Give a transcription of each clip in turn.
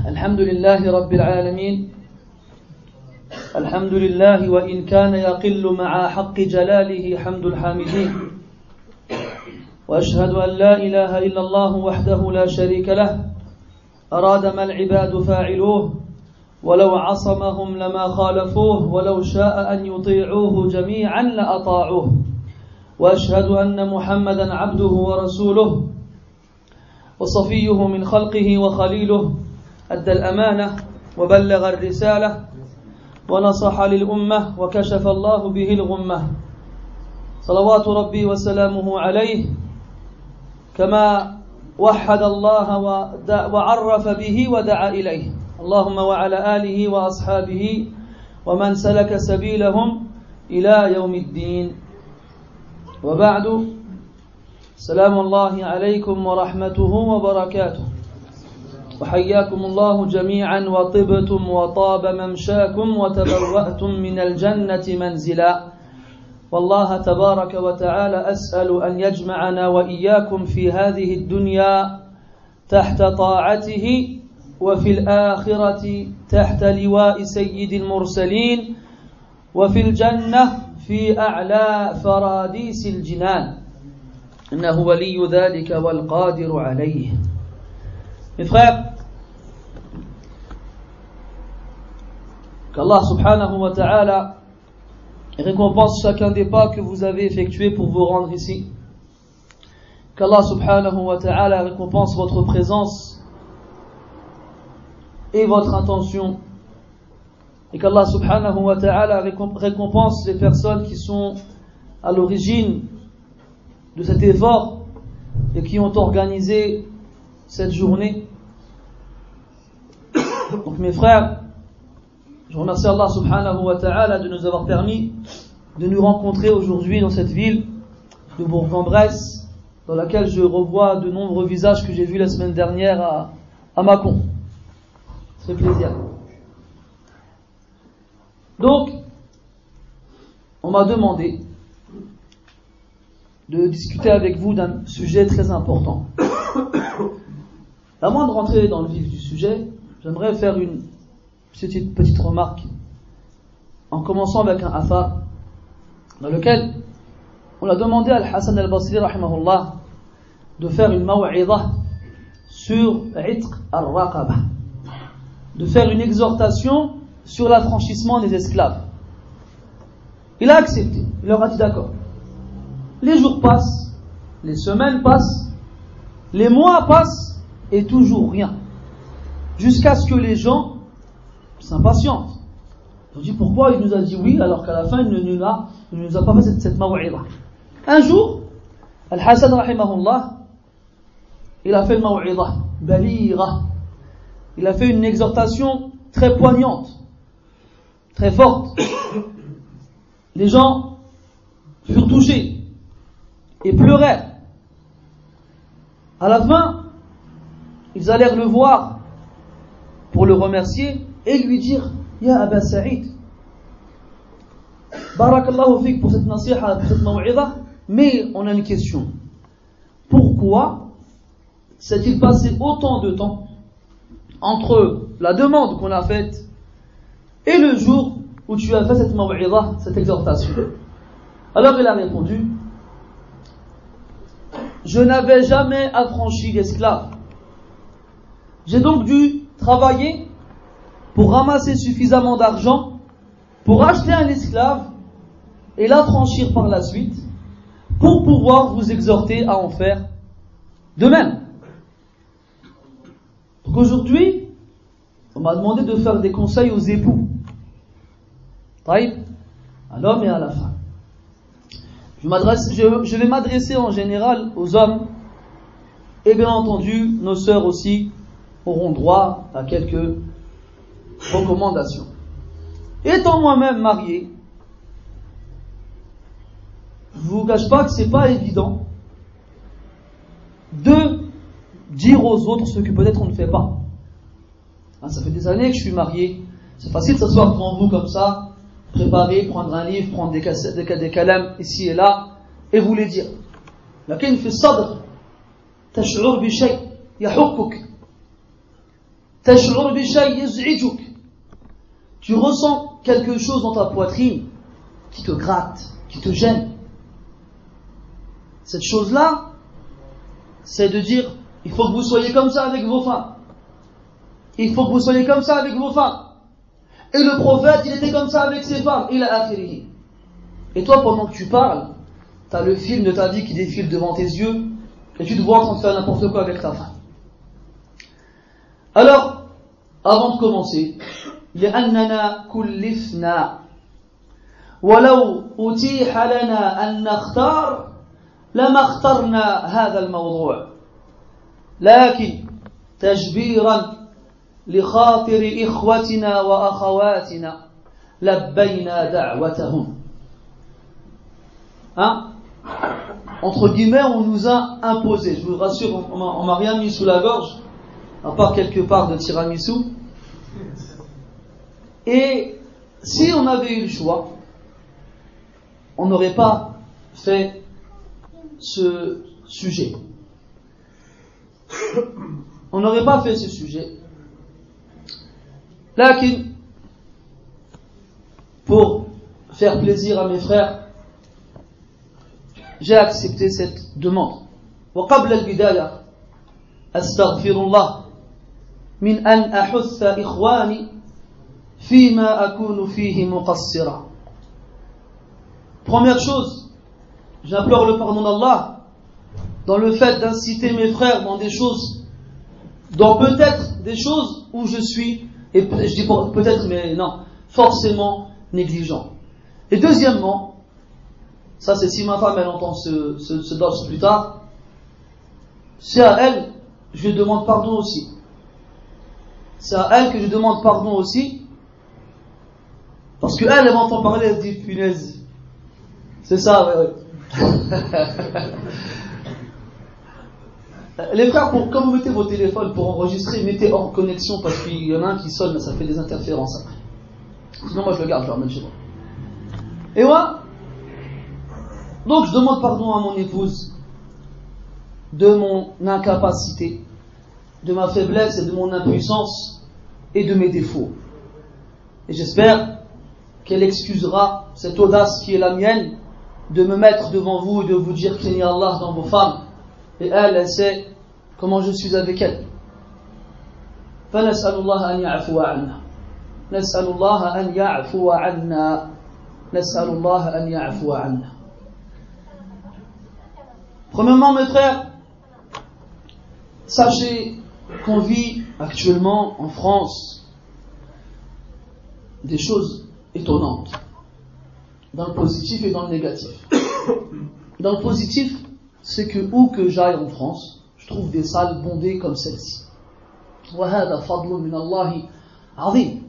الحمد لله رب العالمين الحمد لله وإن كان يقل مع حق جلاله حمد الحامدين وأشهد أن لا إله إلا الله وحده لا شريك له أراد ما العباد فاعلوه ولو عصمهم لما خالفوه ولو شاء أن يطيعوه جميعا لأطاعوه وأشهد أن محمدا عبده ورسوله وصفيه من خلقه وخليله أدى الأمانة وبلغ الرسالة ونصح للأمة وكشف الله به الغمة صلوات ربي وسلامه عليه كما وحد الله وعرف به ودعا إليه اللهم وعلى آله وأصحابه ومن سلك سبيلهم إلى يوم الدين وبعد سلام الله عليكم ورحمته وبركاته وحياكم الله جميعا وطبتم وطاب ممشاكم وتبوأتم من الجنة منزلا والله تبارك وتعالى أسأل أن يجمعنا وإياكم في هذه الدنيا تحت طاعته وفي الآخرة تحت لواء سيد المرسلين وفي الجنة في أعلى فراديس الجنان إنه ولي ذلك والقادر عليه. Mes frères, qu'Allah subhanahu wa ta'ala récompense chacun des pas que vous avez effectués pour vous rendre ici. Qu'Allah subhanahu wa ta'ala récompense votre présence et votre intention. Et qu'Allah subhanahu wa ta'ala récompense les personnes qui sont à l'origine de cet effort et qui ont organisé cette journée. Donc mes frères, je remercie Allah subhanahu wa ta'ala de nous avoir permis de nous rencontrer aujourd'hui dans cette ville de Bourg-en-Bresse, dans laquelle je revois de nombreux visages que j'ai vus la semaine dernière à Mâcon. Ça fait plaisir. Donc, on m'a demandé de discuter avec vous d'un sujet très important. Avant de rentrer dans le vif du sujet, j'aimerais faire une petite remarque en commençant avec un athar dans lequel on a demandé à Al-Hassan al-Basri rahimahullah de faire une maw'idha sur Itq al-Raqaba, de faire une exhortation sur l'affranchissement des esclaves. Il a accepté, il leur a dit d'accord. Les jours passent, les semaines passent, les mois passent et toujours rien. Jusqu'à ce que les gens s'impatientent. On dit pourquoi il nous a dit oui alors qu'à la fin il ne nous a pas fait cette maw'idha. Un jour, Al-Hassan rahimahullah, il a fait une maw'idha, baligha. Il a fait une exhortation très poignante, très forte. Les gens furent touchés et pleurèrent. À la fin, ils allèrent le voir pour le remercier et lui dire Ya Aba Saïd, Barakallahu fik pour cette nasiha, pour cette maw'idha, mais on a une question. Pourquoi s'est-il passé autant de temps entre la demande qu'on a faite et le jour où tu as fait cette maw'idha, cette exhortation? Alors il a répondu Je n'avais jamais affranchi d'esclaves. J'ai donc dû travailler pour ramasser suffisamment d'argent pour acheter un esclave et l'affranchir par la suite pour pouvoir vous exhorter à en faire de même. Donc aujourd'hui, on m'a demandé de faire des conseils aux époux, à l'homme et à la femme. Je vais m'adresser en général aux hommes et bien entendu nos sœurs aussi auront droit à quelques recommandations. Étant moi-même marié, je ne vous cache pas que c'est pas évident de dire aux autres ce que peut-être on ne fait pas. Ça fait des années que je suis marié, c'est facile de s'asseoir devant vous comme ça, préparer, prendre un livre, prendre des cassettes, des calams ici et là, et vous les dire. لكن في الصدر تشعر بشيء يحكك تشعر بشيء يزعجك. Tu ressens quelque chose dans ta poitrine qui te gratte, qui te gêne. Cette chose-là, c'est de dire, il faut que vous soyez comme ça avec vos femmes. Il faut que vous soyez comme ça avec vos femmes. Et le prophète, il était comme ça avec ses femmes. Il a affirmé. Et toi, pendant que tu parles, t'as le film de ta vie qui défile devant tes yeux, et tu te vois en train de faire n'importe quoi avec ta femme. Alors, avant de commencer, لأننا كلفنا ولو أتيح لنا أن نختار لما اخترنا هذا الموضوع لكن تجبيرا لخاطر إخوتنا وأخواتنا لبينا دعوتهم. Hein? Entre guillemets, on nous a imposé. Je vous rassure, on m'a rien mis sous la gorge, à part quelque part de tiramisu. Et si on avait eu le choix, on n'aurait pas fait ce sujet. On n'aurait pas fait ce sujet. Lakin, pour faire plaisir à mes frères, j'ai accepté cette demande. وقبل البداية أستغفر الله من أن أحث إخواني فيما أكون فيه مقصرا. Première chose, j'implore le pardon d'Allah dans le fait d'inciter mes frères dans des choses, dans peut-être des choses où je suis, et je dis peut-être mais non, forcément négligent. Et deuxièmement, ça c'est si ma femme elle entend ce dors plus tard, c'est à elle, je lui demande pardon aussi. C'est à elle que je demande pardon aussi, parce que elle m'entend parler, elle se dit punaise. C'est ça, ouais. Les frères, quand vous mettez vos téléphones pour enregistrer, mettez hors connexion parce qu'il y en a un qui sonne, ça fait des interférences après. Sinon moi je le garde, je le ramène chez moi. Et moi, donc je demande pardon à mon épouse de mon incapacité, de ma faiblesse et de mon impuissance et de mes défauts. Et j'espère qu'elle excusera cette audace qui est la mienne de me mettre devant vous et de vous dire qu'il y a Allah dans vos femmes. Et elle sait comment je suis avec elle. فنسأل الله أن يعفو عنا نسأل الله أن يعفو عنا نسأل الله أن يعفو عنا. Premièrement, mes frères, sachez qu'on vit actuellement en France des choses étonnantes, dans le positif et dans le négatif. Dans le positif, c'est que où que j'aille en France, je trouve des salles bondées comme celle-ci. وَهَذَا فَضْلٌ مِنَ اللَّهِ عَظِيمٌ.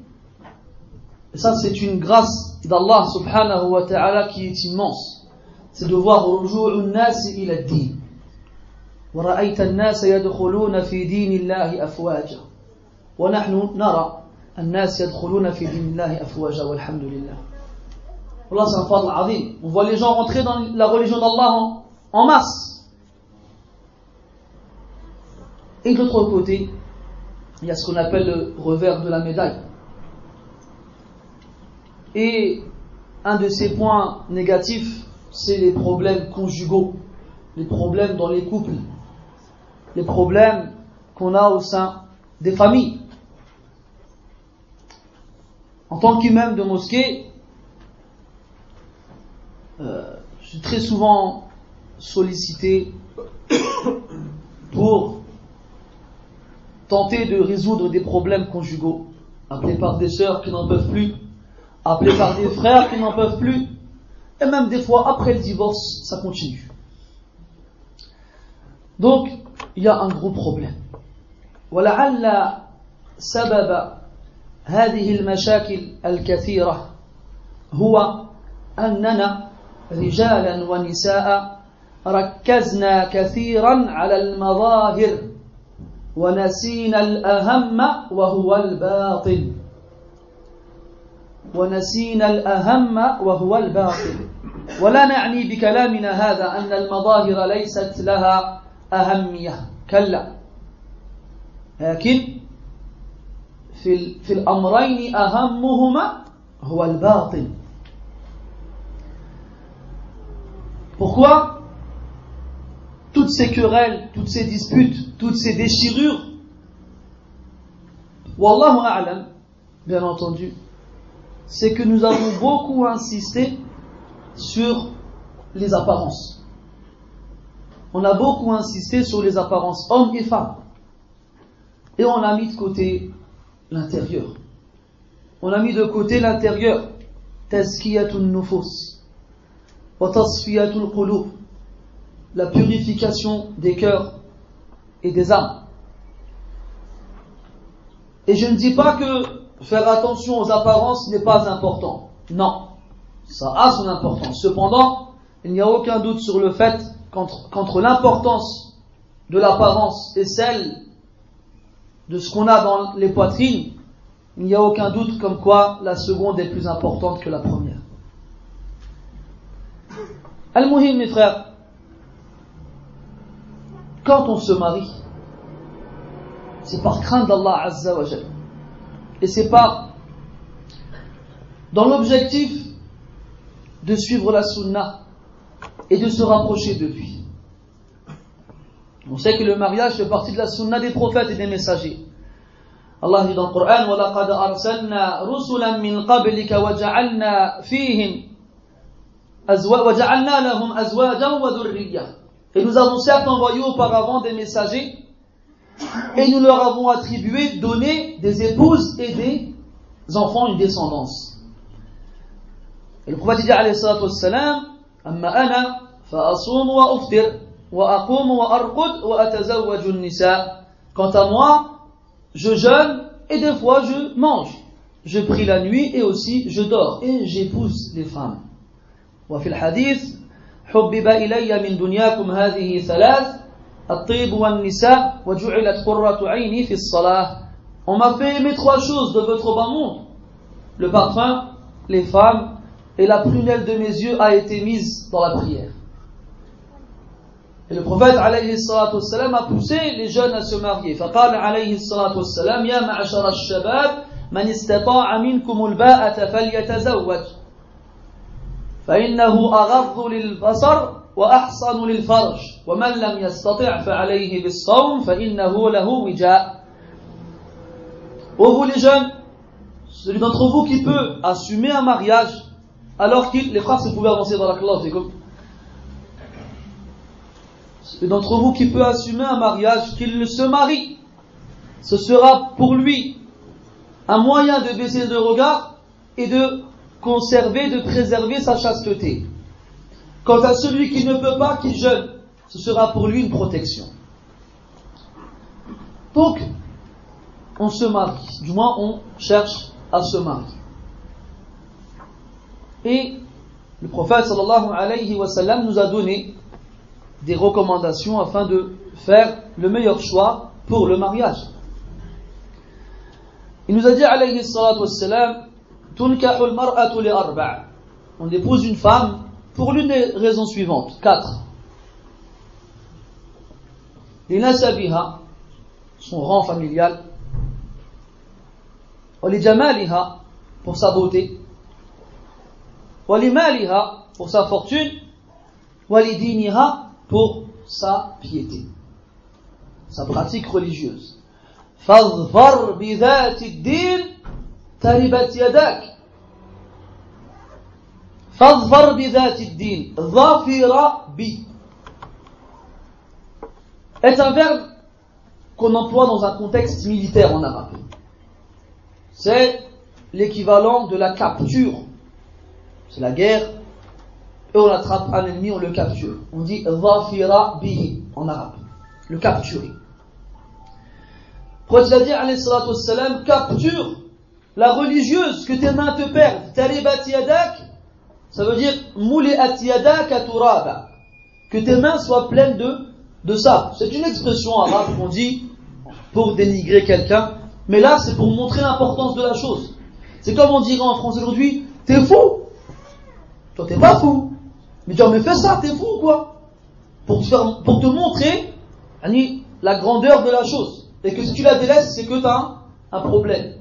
Et ça, c'est une grâce d'Allah subhanahu wa ta'ala qui est immense. C'est de voir رجوع الناس إلى الدين. ورأيت الناس يدخلون في دين الله أفواجا. ونحن نرى الناس يدخلون في دين الله أفواجا والحمد لله. Allah, c'est un fadl azim. On voit les gens rentrer dans la religion d'Allah en masse. Et de l'autre côté, il y a ce qu'on appelle le revers de la médaille. Et un de ces points négatifs, c'est les problèmes conjugaux, les problèmes dans les couples, les problèmes qu'on a au sein des familles. En tant qu'imam de mosquée, je suis très souvent sollicité pour tenter de résoudre des problèmes conjugaux, appelé par des sœurs qui n'en peuvent plus, appelé par des frères qui n'en peuvent plus, et même des fois après le divorce, ça continue. Donc, il y a un gros problème. ولعل سبب هذه المشاكل الكثيرة هو أننا رجالا ونساء ركزنا كثيرا على المظاهر ونسينا الأهم وهو الباطن ونسينا الأهم وهو الباطن ولا نعني بكلامنا هذا أن المظاهر ليست لها أهمية كلا لكن في الأمرين أهمهما هو الباطل. Pourquoi toutes ces querelles, toutes ces disputes, toutes ces déchirures? Wallahu a'lam, bien entendu, c'est que nous avons beaucoup insisté sur les apparences. On a beaucoup insisté sur les apparences, hommes et femmes. Et on a mis de côté l'intérieur. On a mis de côté l'intérieur. Tazkiyatul nufus wa tasfiyatul qulub, la purification des cœurs et des âmes. Et je ne dis pas que faire attention aux apparences n'est pas important. Non, ça a son importance. Cependant, il n'y a aucun doute sur le fait qu'entre l'importance de l'apparence et celle de ce qu'on a dans les poitrines, il n'y a aucun doute comme quoi la seconde est plus importante que la première. Al-Muhim, mes frères, quand on se marie, c'est par crainte d'Allah Azza wa Jal. Et c'est pas dans l'objectif de suivre la sunna et de se rapprocher de lui. On sait que le mariage fait partie de la sunna des prophètes et des messagers. Allah dit dans le Coran: وَلَقَدْ أَرْسَلْنَا رُسُلًا مِّن قَبْلِكَ وَجَعَلْنَا لَهُمْ أَزْوَاجًا وَذُرِّيَّةً. Et nous avons certes envoyé auparavant des messagers, et nous leur avons attribué, donné des épouses et des enfants, une descendance. Et le prophète dit alayhi salatu wassalam: amma ana fa asum wa uftir wa aqum wa arqud wa atazawwaju an-nisa. Quant à moi, je jeûne et des fois je mange. Je prie la nuit et aussi je dors et j'épouse les femmes. Wa fil hadith: hubbiba ilayya min dunyakum hadhihi thalath at-tib wan-nisa wa ju'ilat qurratu 'ayni fi as-salah. On m'a fait aimer trois choses de votre bas monde: le parfum, les femmes, et la prunelle de mes yeux a été mise dans la prière. Et le prophète alayhi salatu wassalam a poussé les jeunes à se marier. فقال عليه الصلاة والسلام: يا معشر الشباب من استطاع منكم الباءة فليتزوج فإنه أغض للبصر وأحصن للفرج ومن لم يستطع فعليه بالصوم فإنه له وجاء. Ô vous les jeunes, celui d'entre vous qui peut assumer un mariage, alors qu'il, les frères, si vous pouvez avancer dans la classe, c'est comme celui d'entre vous qui peut assumer un mariage, qu'il se marie, ce sera pour lui un moyen de baisser le regard et de conserver, de préserver sa chasteté. Quant à celui qui ne peut pas, qui jeûne, ce sera pour lui une protection. Donc, on se marie, du moins on cherche à se marier. Et le prophète sallallahu alayhi wa sallam nous a donné des recommandations afin de faire le meilleur choix pour le mariage. Il nous a dit alayhi salatu wassalam: tunkahu al-mar'atu li arba'. On épouse une femme pour l'une des raisons suivantes, 4. Li nasabiha, son rang familial. Wa li jamaliha, pour sa beauté. Wa li maliha, pour sa fortune. Wa li diniha, pour sa piété, sa pratique religieuse. فَاظْفَرْ بِذَاتِ الدِّينِ تَرِبَتْ يَدَاكَ. فَاظْفَرْ بِذَاتِ الدِّينِ ظَفِرَ بِ est un verbe qu'on emploie dans un contexte militaire en arabe. C'est l'équivalent de la capture. C'est la guerre. Et on attrape un ennemi, on le capture. On dit dhafira bihi en arabe. Le capturer. Prophète a dit alayhi salatu wassalam: capture la religieuse que tes mains te perdent. Taribat yadak, ça veut dire muli'at yadak turaba, que tes mains soient pleines de sable. C'est une expression arabe qu'on dit pour dénigrer quelqu'un, mais là c'est pour montrer l'importance de la chose. C'est comme on dirait en France aujourd'hui: t'es fou. Toi t'es pas fou. Mais tu as mais fais ça, t'es fou quoi? Pour te montrer la grandeur de la chose. Et que si tu la délaisses, c'est que tu as un problème.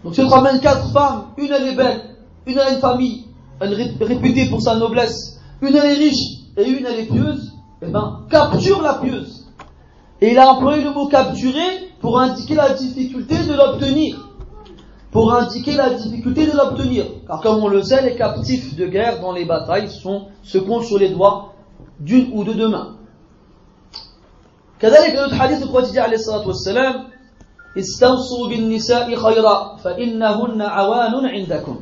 Donc si on te ramène 4 femmes, une elle est belle, une elle a une famille, elle est réputée pour sa noblesse, une elle est riche et une elle est pieuse, eh ben capture la pieuse. Et il a employé le mot capturer pour indiquer la difficulté de l'obtenir. Pour indiquer la difficulté de l'obtenir. Car comme on le sait, les captifs de guerre dans les batailles se comptent sur les doigts d'une ou de deux mains. كذلك notre hadith du prophète عليه الصلاة والسلام استوصوا بالنساء خيرا فإنهن عوان عندكم.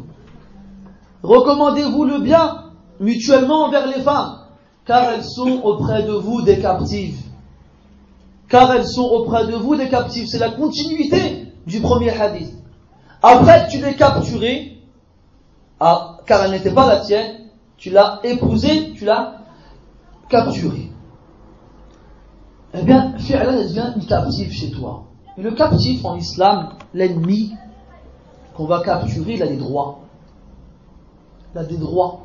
Recommandez-vous le bien mutuellement envers les femmes, car elles sont auprès de vous des captives. Car elles sont auprès de vous des captives. C'est la continuité du premier hadith. Après que tu l'aies capturée, car elle n'était pas la tienne, tu l'as épousée, tu l'as capturée. Eh bien, fi'lan, elle devient une captive chez toi. Et le captif en islam, l'ennemi qu'on va capturer, il a des droits. Il a des droits.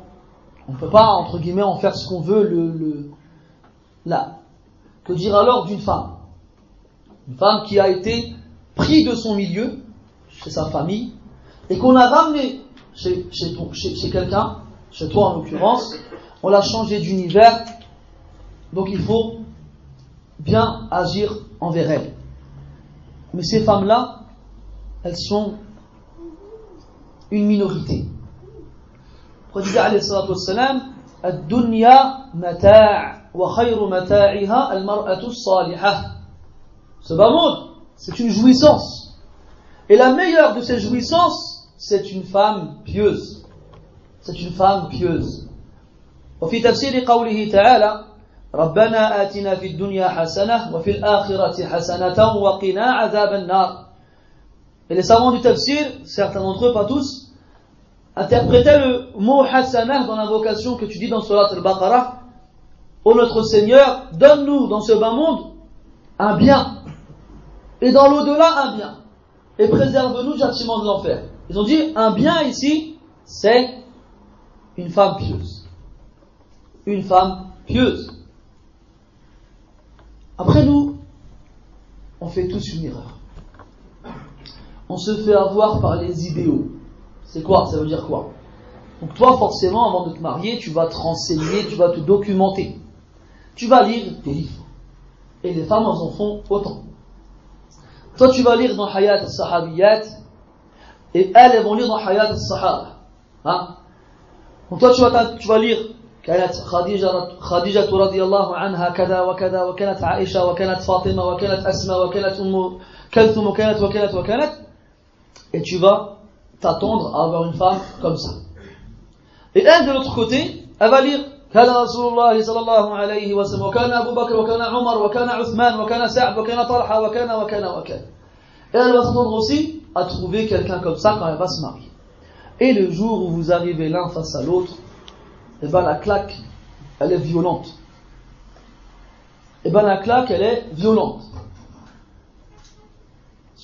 On ne peut pas, entre guillemets, en faire ce qu'on veut. Là. Que dire alors d'une femme? Une femme qui a été prise de son milieu, chez sa famille, et qu'on a ramenée chez quelqu'un, chez toi en l'occurrence, on l'a changée d'univers, donc il faut bien agir envers elle. Mais ces femmes-là, elles sont une minorité. Le prophète alayhi salatu wassalam, ad-dunya mata' wa khayru mata'iha al-mar'atu as-salihah. Ce bas monde, c'est une jouissance. Et la meilleure de ces jouissances, c'est une femme pieuse. C'est une femme pieuse. وفي تفسير قوله تعالى ربنا آتنا في الدنيا حسنة وفي الآخرة حسنة وقنا عذاب النار. Et les savants du tafsir, certains d'entre eux, pas tous, interprétaient le mot hasanah dans l'invocation que tu dis dans Surat al-Baqarah. Ô notre Seigneur, donne-nous dans ce bas monde un bien. Et dans l'au-delà, un bien. Et préserve-nous du châtiment de l'enfer. Ils ont dit, un bien ici, c'est une femme pieuse. Une femme pieuse. Après nous, on fait tous une erreur. On se fait avoir par les idéaux. C'est quoi? Ça veut dire quoi? Donc toi, forcément, avant de te marier, tu vas te renseigner, tu vas te documenter. Tu vas lire des livres. Et les femmes, elles en font autant. Toi, tu vas lire dans Hayat al-Sahabiyat, et elles vont lire dans Hayat al-Sahaba. Hein? Donc toi, tu vas lire كانت خديجة رضي الله عنها كذا وكذا وكانت عائشة وكانت فاطمة وكانت أسماء وكانت أم كلثوم وكانت et tu vas t'attendre à avoir une femme comme ça. Et elle, de l'autre côté, elle va lire كان رسول الله صلى الله عليه وسلم وكان أبو بكر وكان عمر وكان عثمان وكان سعد وكان طلحة وكان. Et elle va s'attendre aussi à trouver quelqu'un comme ça quand elle va se marier. Et le jour où vous arrivez l'un face à l'autre, et ben la claque, elle est violente. Parce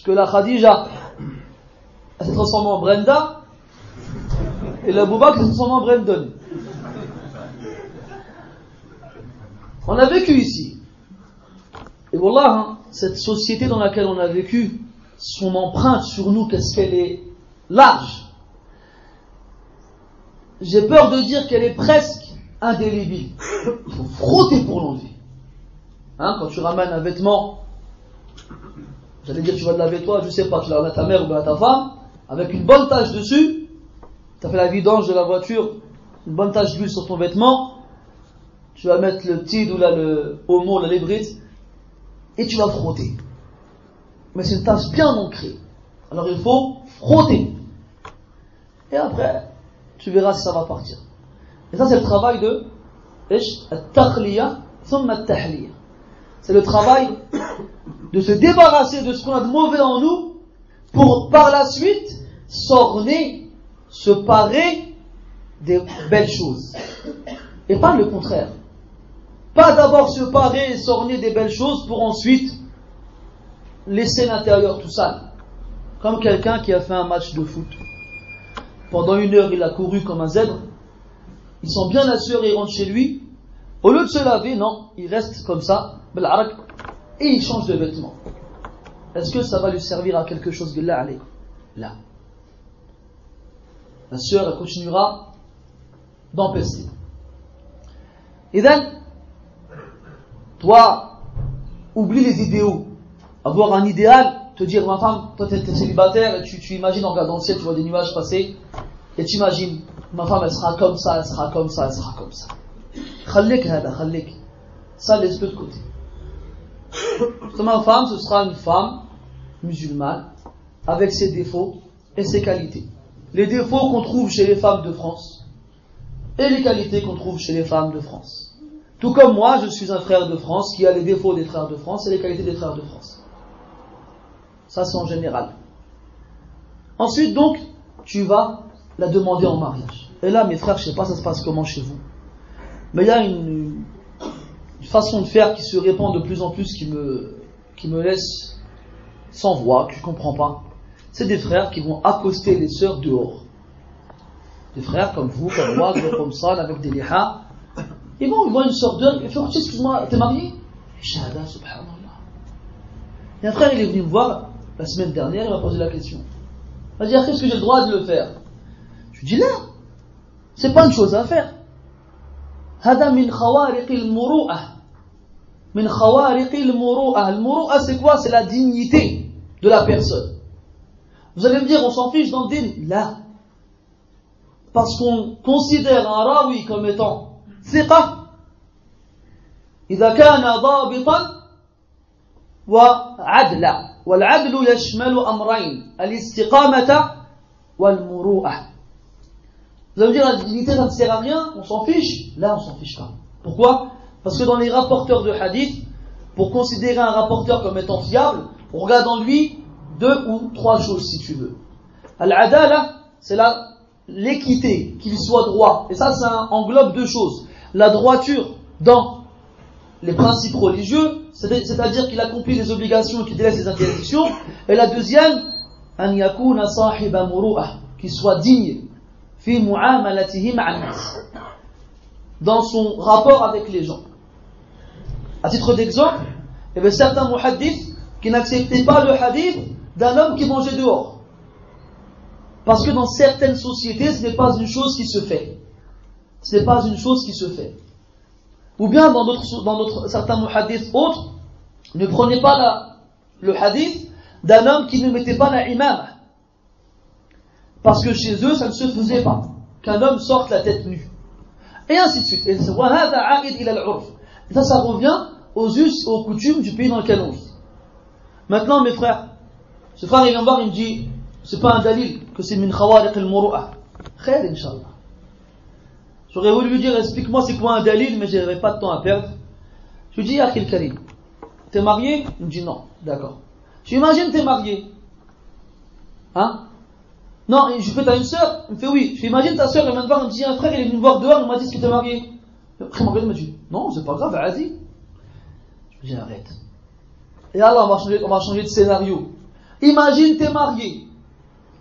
que la Khadija, elle s'est transformée en Brenda, et la Bouba s'est transformée en Brandon. On a vécu ici. Et wallah, cette société dans laquelle on a vécu, son empreinte sur nous, qu'est-ce qu'elle est large. J'ai peur de dire qu'elle est presque indélébile. Il faut frotter pour l'enlever. Hein, quand tu ramènes un vêtement, j'allais dire tu vas te laver toi, je sais pas, tu la ramènes à ta mère ou à ta femme, avec une bonne tache dessus, tu as fait la vidange de la voiture, une bonne tache d'huile sur ton vêtement, tu vas mettre le tid ou là le homo, la lébrite, et tu vas frotter. Mais c'est une tache bien ancrée. Alors il faut frotter. Et après, tu verras si ça va partir. Et ça, c'est le travail de at-takhliya thumma at-tahliya. C'est le travail de se débarrasser de ce qu'on a de mauvais en nous pour par la suite s'orner, se parer des belles choses. Et pas le contraire. Pas d'abord se parer et s'orner des belles choses pour ensuite laisser l'intérieur tout sale. Comme quelqu'un qui a fait un match de foot. Pendant 1 heure, il a couru comme un zèbre. Il sent bien la sueur et il rentre chez lui. Au lieu de se laver, non, il reste comme ça, et il change de vêtements. Est-ce que ça va lui servir à quelque chose? Billah alaykum. Là. la sœur, elle continuera d'empester. Et donc, toi, oublie les idéaux. Avoir un idéal, te dire, ma femme, toi t'es célibataire, et tu imagines en regardant le ciel, tu vois des nuages passer, et tu imagines, ma femme elle sera comme ça, elle sera comme ça, elle sera comme ça. Khalik hada, khalik. Ça laisse-le de côté. Ma femme, ce sera une femme musulmane, avec ses défauts et ses qualités. Les défauts qu'on trouve chez les femmes de France, et les qualités qu'on trouve chez les femmes de France. Tout comme moi, je suis un frère de France qui a les défauts des frères de France et les qualités des frères de France. Ça, c'est en général. Ensuite, donc, tu vas la demander en mariage. Et là, mes frères, je ne sais pas ça se passe comment chez vous, mais il y a une façon de faire qui se répand de plus en plus qui me laisse sans voix, que je ne comprends pas. C'est des frères qui vont accoster les sœurs dehors. Des frères comme vous, comme moi, comme ça, avec des liha. Ils vont une sœur dehors, ils font, excuse-moi, t'es marié? Shahada, subhanallah. Et un frère, il est venu me voir la semaine dernière, il m'a posé la question. Il m'a dit, est-ce que j'ai le droit de le faire? Je lui dis, là, c'est pas une chose à faire. Hada min khawariqil muru'ah. Min khawariqil muru'ah. Le muru'ah, c'est quoi? C'est la dignité de la personne. Vous allez me dire, on s'en fiche dans le din? Là. Parce qu'on considère un rawi comme étant thiqa. إذا كان ضابطا وعدلا والعدل يشمل أمرين الاستقامة والمروءة. Vous allez me dire, la dignité ça ne sert à rien, on s'en fiche? Là, on s'en fiche pas. Pourquoi? Parce que dans les rapporteurs de hadith, pour considérer un rapporteur comme étant fiable, on regarde en lui 2 ou 3 choses si tu veux. Al-adala, c'est l'équité, qu'il soit droit. Et ça englobe 2 choses. La droiture dans les principes religieux, c'est-à-dire qu'il accomplit les obligations et qu'il délaisse les interdictions. Et la deuxième, an yakuna sahiba muru'ah, qu'il soit digne fi mu'amalatihi ma'an nas, dans son rapport avec les gens. À titre d'exemple, il y avait certains muhaddiths qui n'acceptaient pas le hadith d'un homme qui mangeait dehors. Parce que dans certaines sociétés, ce n'est pas une chose qui se fait. Ce n'est pas une chose qui se fait. Ou bien dans certains muhaddiths autres, ne prenez pas le hadith d'un homme qui ne mettait pas la imama. Parce que chez eux, ça ne se faisait pas. Qu'un homme sorte la tête nue. Et ainsi de suite. Et ça revient aux us, aux coutumes du pays dans lequel on vit. Maintenant, mes frères, ce frère il vient me voir, il me dit, c'est pas un dalil que c'est min khawariq al-muru'ah. Khair, inshallah. J'aurais voulu lui dire, explique-moi c'est quoi un dalil, mais j'avais pas de temps à perdre. Je lui dis, Akhil Karim, t'es marié? Il me dit non, d'accord. Tu imagines t'es marié? Hein? Non, je lui fais, t'as une sœur? Il me fait oui. Je lui imagine ta sœur, elle vient me voir, elle me dit, un frère, il est venu me voir dehors, il m'a dit, est-ce que t'es marié? Après, il m'a dit, non, c'est pas grave, vas-y. Je lui dis, arrête. Et alors, on va changer de scénario. Imagine t'es marié.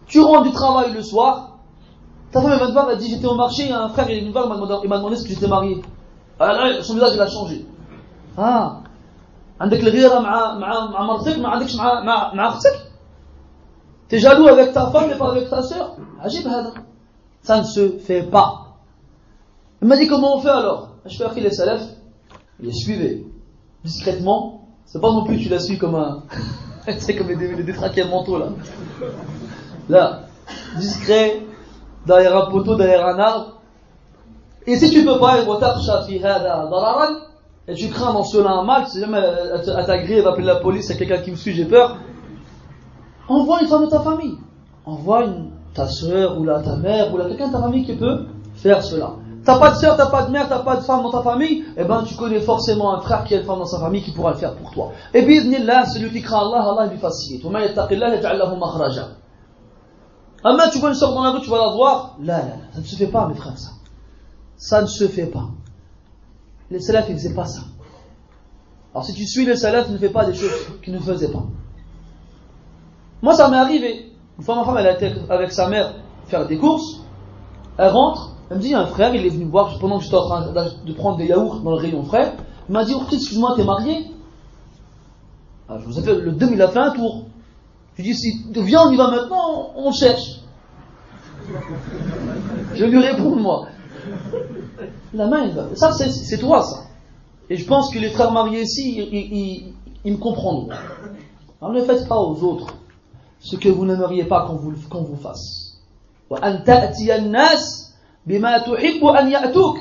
Tu rentres du travail le soir. Ta femme, elle vient te voir, elle dit, j'étais au marché, un frère, il est venu me voir, il m'a demandé est-ce que j'étais marié. Ah là, son visage, il a changé. Ah. عندك الغيرة مع مرتك ما عندكش مع أختك. T'es jaloux avec ta femme et pas avec ta sœur. Ajib hada. Ça ne se fait pas. Il m'a dit comment on fait alors? Je fais les salafs. Il les suivait discrètement. C'est pas non plus tu la suis comme un c'est comme les détraqués mentaux là. Là, discret, derrière un poteau, derrière un arbre. Et si tu peux pas, et tu crains dans cela un mal, si jamais elle t'agrée, elle va appeler la police, il y a quelqu'un qui me suit, j'ai peur. Envoie une femme de ta famille. Envoie ta soeur ou ta mère ou quelqu'un de ta famille qui peut faire cela. T'as pas de soeur, t'as pas de mère, t'as pas de femme dans ta famille, eh ben tu connais forcément un frère qui a une femme dans sa famille qui pourra le faire pour toi. Et bi'idhnillah, celui qui craint Allah, Allah lui facilite. وَمَا يَتَّقِ اللَّهَ يَجْعَلْ لَهُ مَخْرَجًا. Amma tu vois une soeur dans la rue, tu vas la voir. Là, ça ne se fait pas mes frères ça. Ça ne se fait pas. Les salafs ils faisaient pas ça. Alors si tu suis les salafs, ne fais pas des choses qu'ils ne faisaient pas. Moi ça m'est arrivé. Une fois ma femme elle a été avec sa mère faire des courses. Elle rentre, elle me dit un frère il est venu me voir pendant que j'étais en train de prendre des yaourts dans le rayon frais. Il m'a dit excuse-moi t'es marié? Alors, je vous ai fait le demi il a fait un tour. Je lui dis si viens on y va maintenant on cherche. Je lui réponds, moi. La main, elle va. Ça, c'est toi, ça. Et je pense que les frères mariés ici, ils me comprendront. Alors ne faites pas aux autres ce que vous n'aimeriez pas qu'on vous fasse. وَأَن تَأْتِيَ النَّاسِ بِمَا تُحِبُّ أَن يَأْتُوكَ.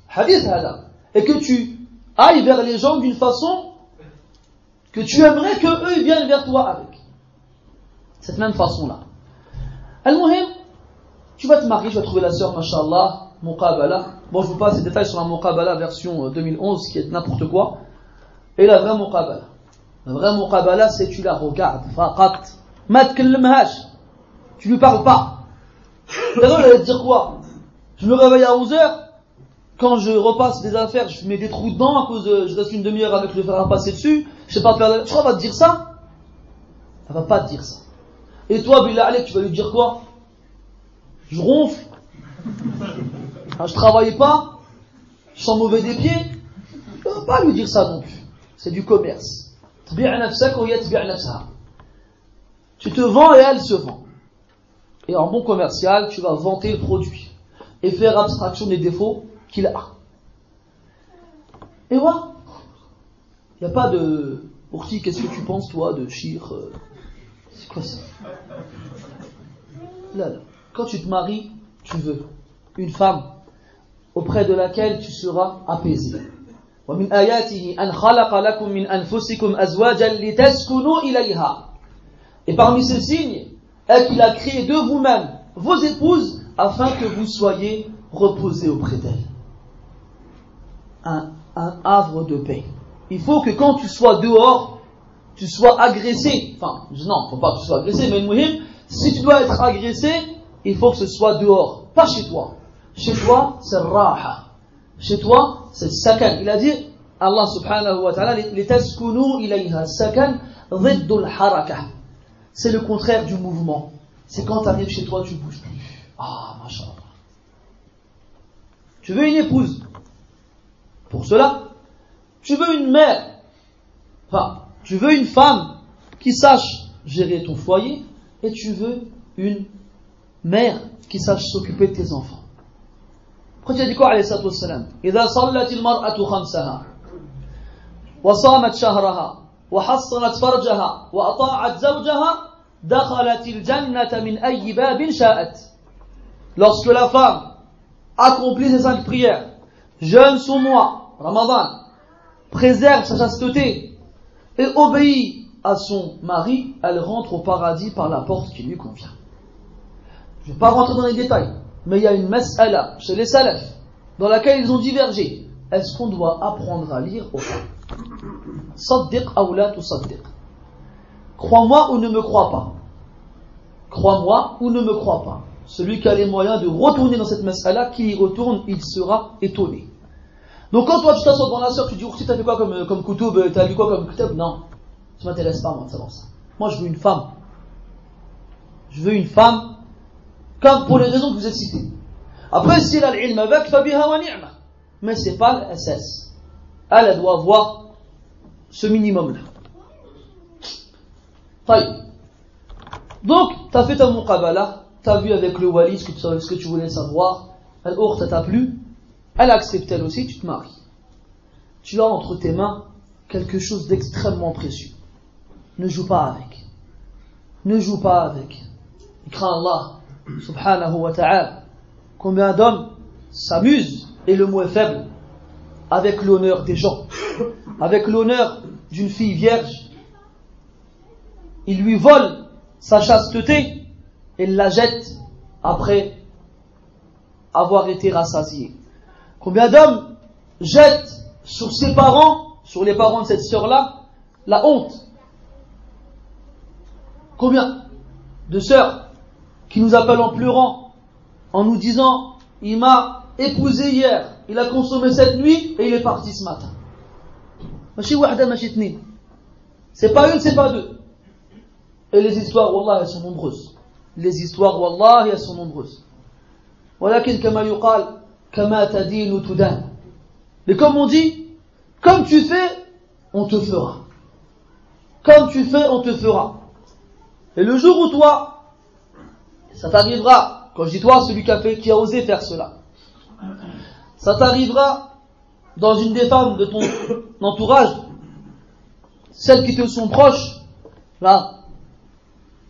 Hadith hada. Et que tu ailles vers les gens d'une façon que tu aimerais qu'eux viennent vers toi avec. Cette même façon-là. Al-Muhim, tu vas te marier, tu vas trouver la sœur, mashallah, muqabala. Bon, je vous passe les détails sur la muqabala version 2011, qui est n'importe quoi. Et la vraie muqabala. La vraie muqabala, c'est tu la regardes. Faqat. Ma tkellemhash. Tu lui parles pas. D'ailleurs, elle va te dire quoi? Je me réveille à 11h. Quand je repasse des affaires, je mets des trous dedans à cause de, je reste une demi-heure avec le fer à passer dessus. Je sais pas faire, tu crois qu'elle va te dire ça? Elle va pas te dire ça. Et toi, Billah Alek, tu vas lui dire quoi? Je ronfle. Je travaille pas. Je sens mauvais des pieds. Tu ne vas pas lui dire ça non plus. C'est du commerce. Tu te vends et elle se vend. Et en bon commercial, tu vas vanter le produit. Et faire abstraction des défauts qu'il a. Et voilà. Il n'y a pas de... Ourti, qu'est-ce que tu penses, toi, de Shir C'est quoi ça? Là. Quand tu te maries, tu veux une femme auprès de laquelle tu seras apaisé. وَمِنْ آيَاتِهِ أَنْ خَلَقَ لَكُمْ مِنْ أَنفُسِكُمْ أَزْوَاجًا لِتَسْكُنُوا إِلَيْهَا. Et parmi ces signes est qu'il a créé de vous-même vos épouses afin que vous soyez reposés auprès d'elles. Un havre de paix. Il faut que quand tu sois dehors, tu sois agressé. Enfin, non, faut pas que tu sois agressé, mais muhim, si tu dois être agressé, il faut que ce soit dehors, pas chez toi. Chez toi, c'est raha. Chez toi, c'est sakan. Il a dit, Allah subhanahu wa ta'ala, litaskunu ilayha sakan ziddul haraka. C'est le contraire du mouvement. C'est quand tu arrives chez toi, tu bouges plus. Ah, mashallah. Tu veux une épouse. Pour cela, tu veux une mère. Enfin, tu veux une femme qui sache gérer ton foyer et tu veux une mère qui sache s'occuper de tes enfants. Pourquoi tu as dit quoi, alayhi salatu wassalam? إذا صلت المرأة خمسها وصامت شهرها وحصنت فرجها وأطاعت زوجها دخلت الجنة من أي باب شاءت. Lorsque la femme accomplit ses 5 prières, jeûne son mois, Ramadan, préserve sa chasteté et obéit à son mari, elle rentre au paradis par la porte qui lui convient. Je ne vais pas rentrer dans les détails, mais il y a une mas'ala chez les salafs dans laquelle ils ont divergé. Est-ce qu'on doit apprendre à lire ou pas? Saddiq ou la tusaddiq. Crois-moi ou ne me crois pas. Crois-moi ou ne me crois pas. Celui qui a les moyens de retourner dans cette mas'ala, qui y retourne, il sera étonné. Donc quand toi tu t'assois devant la sœur, tu dis Ourti, t'as fait quoi comme kutub, t'as lu quoi comme kutub? Non, ça m'intéresse pas moi de savoir ça. Moi je veux une femme. Je veux une femme comme pour les raisons que vous avez citées. Après si elle a l'ilm avec, fabiha wa ni'ma. Mais c'est pas l'SS. Elle doit avoir ce minimum là. Taïb. Donc t'as fait ta muqabala, t'as vu avec le wali ce que tu voulais savoir, Al-Ourt, ça t'a plu, elle accepte elle aussi, tu te maries. Tu as entre tes mains quelque chose d'extrêmement précieux. Ne joue pas avec. Ne joue pas avec. Crains Allah, subhanahu wa ta'ala. Combien d'hommes s'amusent, et le mot est faible, avec l'honneur des gens, avec l'honneur d'une fille vierge. Ils lui volent sa chasteté et la jettent après avoir été rassasiés. Combien d'hommes jettent sur ses parents, sur les parents de cette sœur-là, la honte? Combien de sœurs qui nous appellent en pleurant, en nous disant « Il m'a épousé hier, il a consommé cette nuit et il est parti ce matin. » C'est pas une, c'est pas deux. Et les histoires, wallah, elles sont nombreuses. Les histoires, wallah, elles sont nombreuses. ولكن كما يقال كما تدين تدان. Mais comme on dit, comme tu fais, on te fera. Comme tu fais, on te fera. Et le jour où toi, ça t'arrivera quand je dis toi, celui qui a osé faire cela, ça t'arrivera dans une des femmes de ton entourage, celles qui te sont proches, là,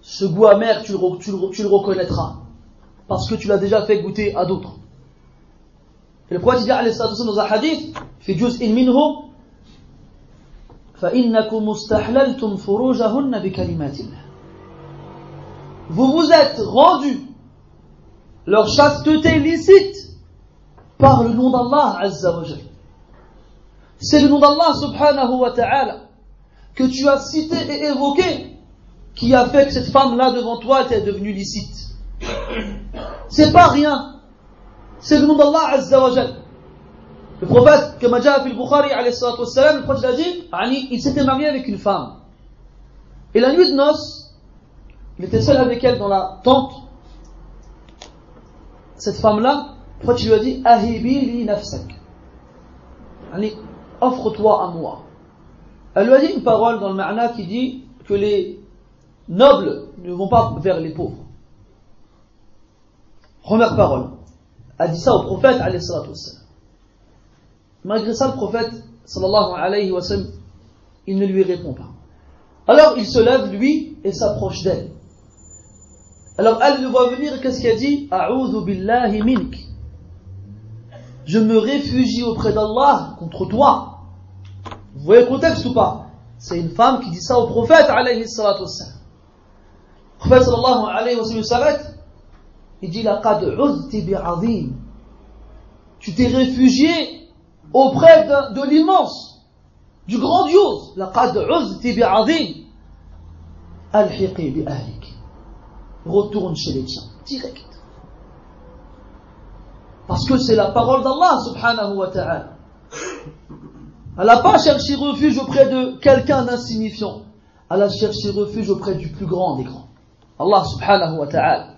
ce goût amer, tu le reconnaîtras, parce que tu l'as déjà fait goûter à d'autres. Et le prophète dit alayhi salatu wassalam dans un hadith, fi juz'in minhu, فَإِنَّكُمْ مُسْتَحْلَلْتُمْ فُرُوجَهُنَّ بِكَلِمَاتِ اللَّهِ. Vous vous êtes rendus leur chasteté licite par le nom d'Allah Azza wa Jal. C'est le nom d'Allah subhanahu wa ta'ala que tu as cité et évoqué qui a fait que cette femme-là devant toi était devenue licite. C'est pas rien. C'est le nom d'Allah Azza wa Jal. Le prophète, comme Ja'a fil Bukhari alayhi salatu wassalam, le prophète a dit, il s'était marié avec une femme. Et la nuit de noces, il était seul avec elle dans la tente. Cette femme-là, le prophète lui a dit, Ahibi li nafsak. Offre-toi à moi. Elle lui a dit une parole dans le ma'na qui dit que les nobles ne vont pas vers les pauvres. Première parole. Elle a dit ça au prophète alayhi salatu wassalam. Malgré ça, le prophète, sallallahu alayhi wa sallam, il ne lui répond pas. Alors, il se lève, lui, et s'approche d'elle. Alors, elle le voit venir, et qu'est-ce qu'elle dit? A'udhu billahi mink. Je me réfugie auprès d'Allah contre toi. Vous voyez le contexte ou pas? C'est une femme qui dit ça au prophète, alayhi salatu wassalam. Le prophète, sallallahu alayhi wa sallam, s'arrête. Il dit, laqad uzti bi'azim. Tu t'es réfugié auprès de l'immense, du grandiose. Laqad uzti bi'azim. Alhiqi bi ahlik. Retourne chez les tiens, direct. Parce que c'est la parole d'Allah subhanahu wa ta'ala. Elle n'a pas cherché refuge auprès de quelqu'un d'insignifiant. Elle a cherché refuge auprès du plus grand des grands. Allah subhanahu wa ta'ala.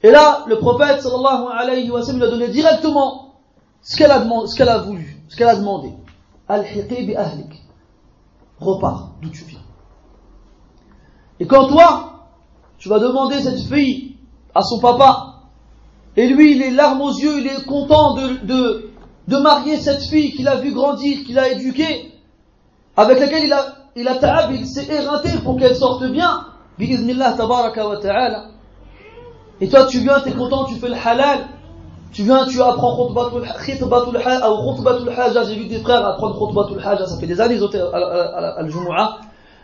Et là, le prophète sallallahu alayhi wa sallam lui a donné directement ce qu'elle a voulu, ce qu'elle a demandé. Al-hiqi bi ahlik. Repars d'où tu viens. Et quand toi, tu vas demander cette fille à son papa, et lui, il est larmes aux yeux, il est content de marier cette fille qu'il a vu grandir, qu'il a éduquée, avec laquelle il s'est éreinté pour qu'elle sorte bien, bi'iznillah tabaraka wa ta'ala. Et toi, tu viens, tu es content, tu fais le halal. Tu viens, tu apprends khutbatul haja. J'ai vu des frères apprendre khutbatul haja. Ça fait des années, ils ont été à l'Jumu'ah.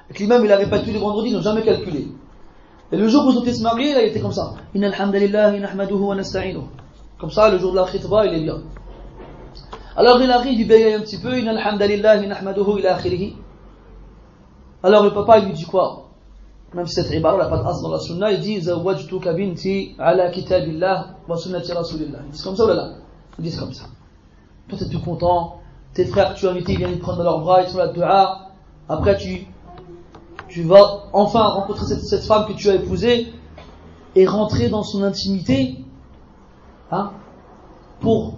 Et que l'imam, il a répété tous les vendredis, ils n'ont jamais calculé. Et le jour où ils ont été se marier, là, il était comme ça. Inna alhamdulillahi nahmaduhu wa nasta'inuhu. Comme ça, le jour de la khitba, il est bien. Alors il arrive, il bégaye un petit peu. Inna alhamdulillahi nahmaduhu ila akhirihi. Alors le papa, il lui dit quoi? Même si cette ibara n'a pas d'as dans la sunna, il dit Zawajtuka binti ala kitabillah wa sunnati rasulillah. Ils disent comme ça ou là? Ils disent comme ça. Toi t'es tout content, tes frères que tu as invités viennent te prendre dans leurs bras, ils sont là dua. Après tu vas enfin rencontrer cette femme que tu as épousée et rentrer dans son intimité, hein, pour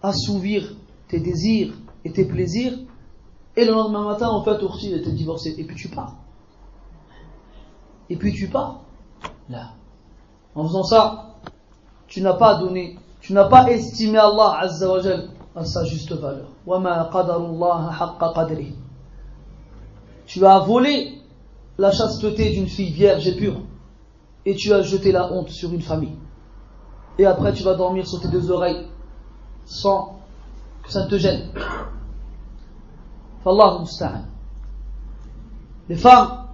assouvir tes désirs et tes plaisirs. Et le lendemain matin, en fait, Ourti était divorcé. Et puis tu pars. Et puis tu pars. Là. En faisant ça, tu n'as pas estimé Allah Azza wa Jal à sa juste valeur. وَمَا قَدَرُ اللَّهَ حَقَّ قَدْرِهِ. Tu as volé la chasteté d'une fille vierge et pure. Et tu as jeté la honte sur une famille. Et après tu vas dormir sur tes deux oreilles sans que ça ne te gêne. Fallahu musta'an. Les femmes,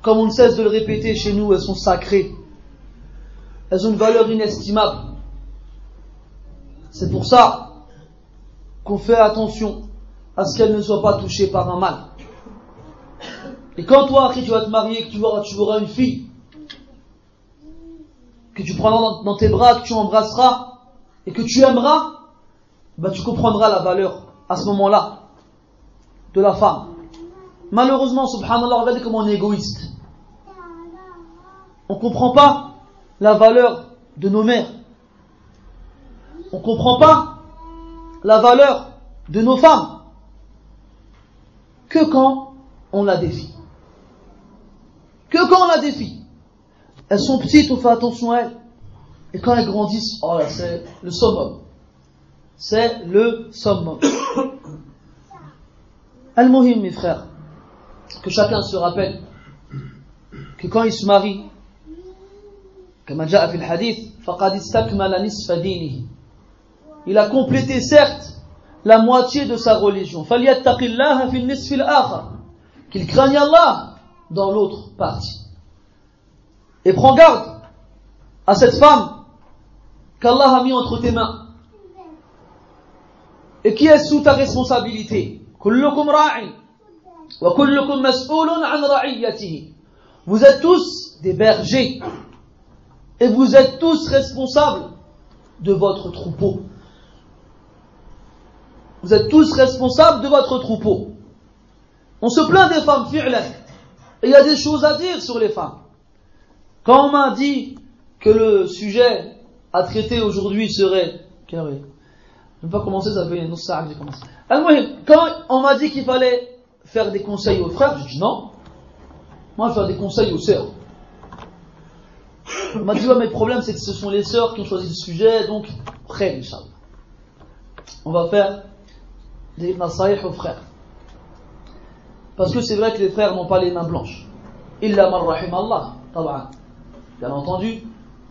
comme on ne cesse de le répéter chez nous, elles sont sacrées. Elles ont une valeur inestimable. C'est pour ça qu'on fait attention à ce qu'elles ne soient pas touchées par un mal. Et quand toi, après, tu vas te marier, que tu auras une fille, que tu prendras dans tes bras, que tu embrasseras, et que tu aimeras, bah, tu comprendras la valeur, à ce moment-là, de la femme. Malheureusement, subhanallah, regardez comment on est égoïste. On ne comprend pas la valeur de nos mères. On ne comprend pas la valeur de nos femmes que quand on a des filles. Que quand on a des filles. Elles sont petites, on fait attention à elles. Et quand elles grandissent, oh là, c'est le summum. C'est le summum. Al-Muhim, mes frères, que chacun se rappelle que quand il se marie, comme جاء في الحديث فقد استكمل نصف دينه, il a complété certes la moitié de sa religion. فليتق الله في النصف الآخر, qu'il craigne Allah dans l'autre partie. Et prends garde à cette femme qu'Allah a mis entre tes mains et qui est sous ta responsabilité. كلكم راع وكلكم مسؤول عن رعيته. Vous êtes tous des bergers et vous êtes tous responsables de votre troupeau. Vous êtes tous responsables de votre troupeau. On se plaint des femmes, fi'lan, et il y a des choses à dire sur les femmes. Quand on m'a dit que le sujet à traiter aujourd'hui serait... Quelle heure est-ce? Je ne vais pas commencer, ça fait une autre que j'ai commencé. Quand on m'a dit qu'il fallait faire des conseils aux frères, j'ai dit non. Moi, je vais faire des conseils aux sœurs. On m'a dit, ouais, mais le problème, c'est que ce sont les sœurs qui ont choisi le sujet, donc, frère, Inch'Allah. On va faire des nasaïh aux frères. Parce que c'est vrai que les frères n'ont pas les mains blanches. Illa man rahim Allah, taba'a. Bien entendu,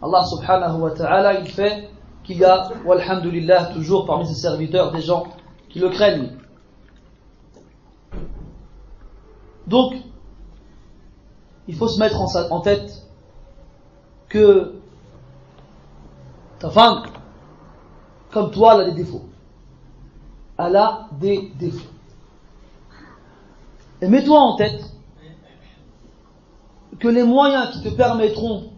Allah subhanahu wa ta'ala, il fait qu'il y a, walhamdulillah, toujours parmi ses serviteurs, des gens qui le craignent. Donc, il faut se mettre en tête que ta femme, comme toi, elle a des défauts. Elle a des défauts. Et mets-toi en tête que les moyens qui te permettront,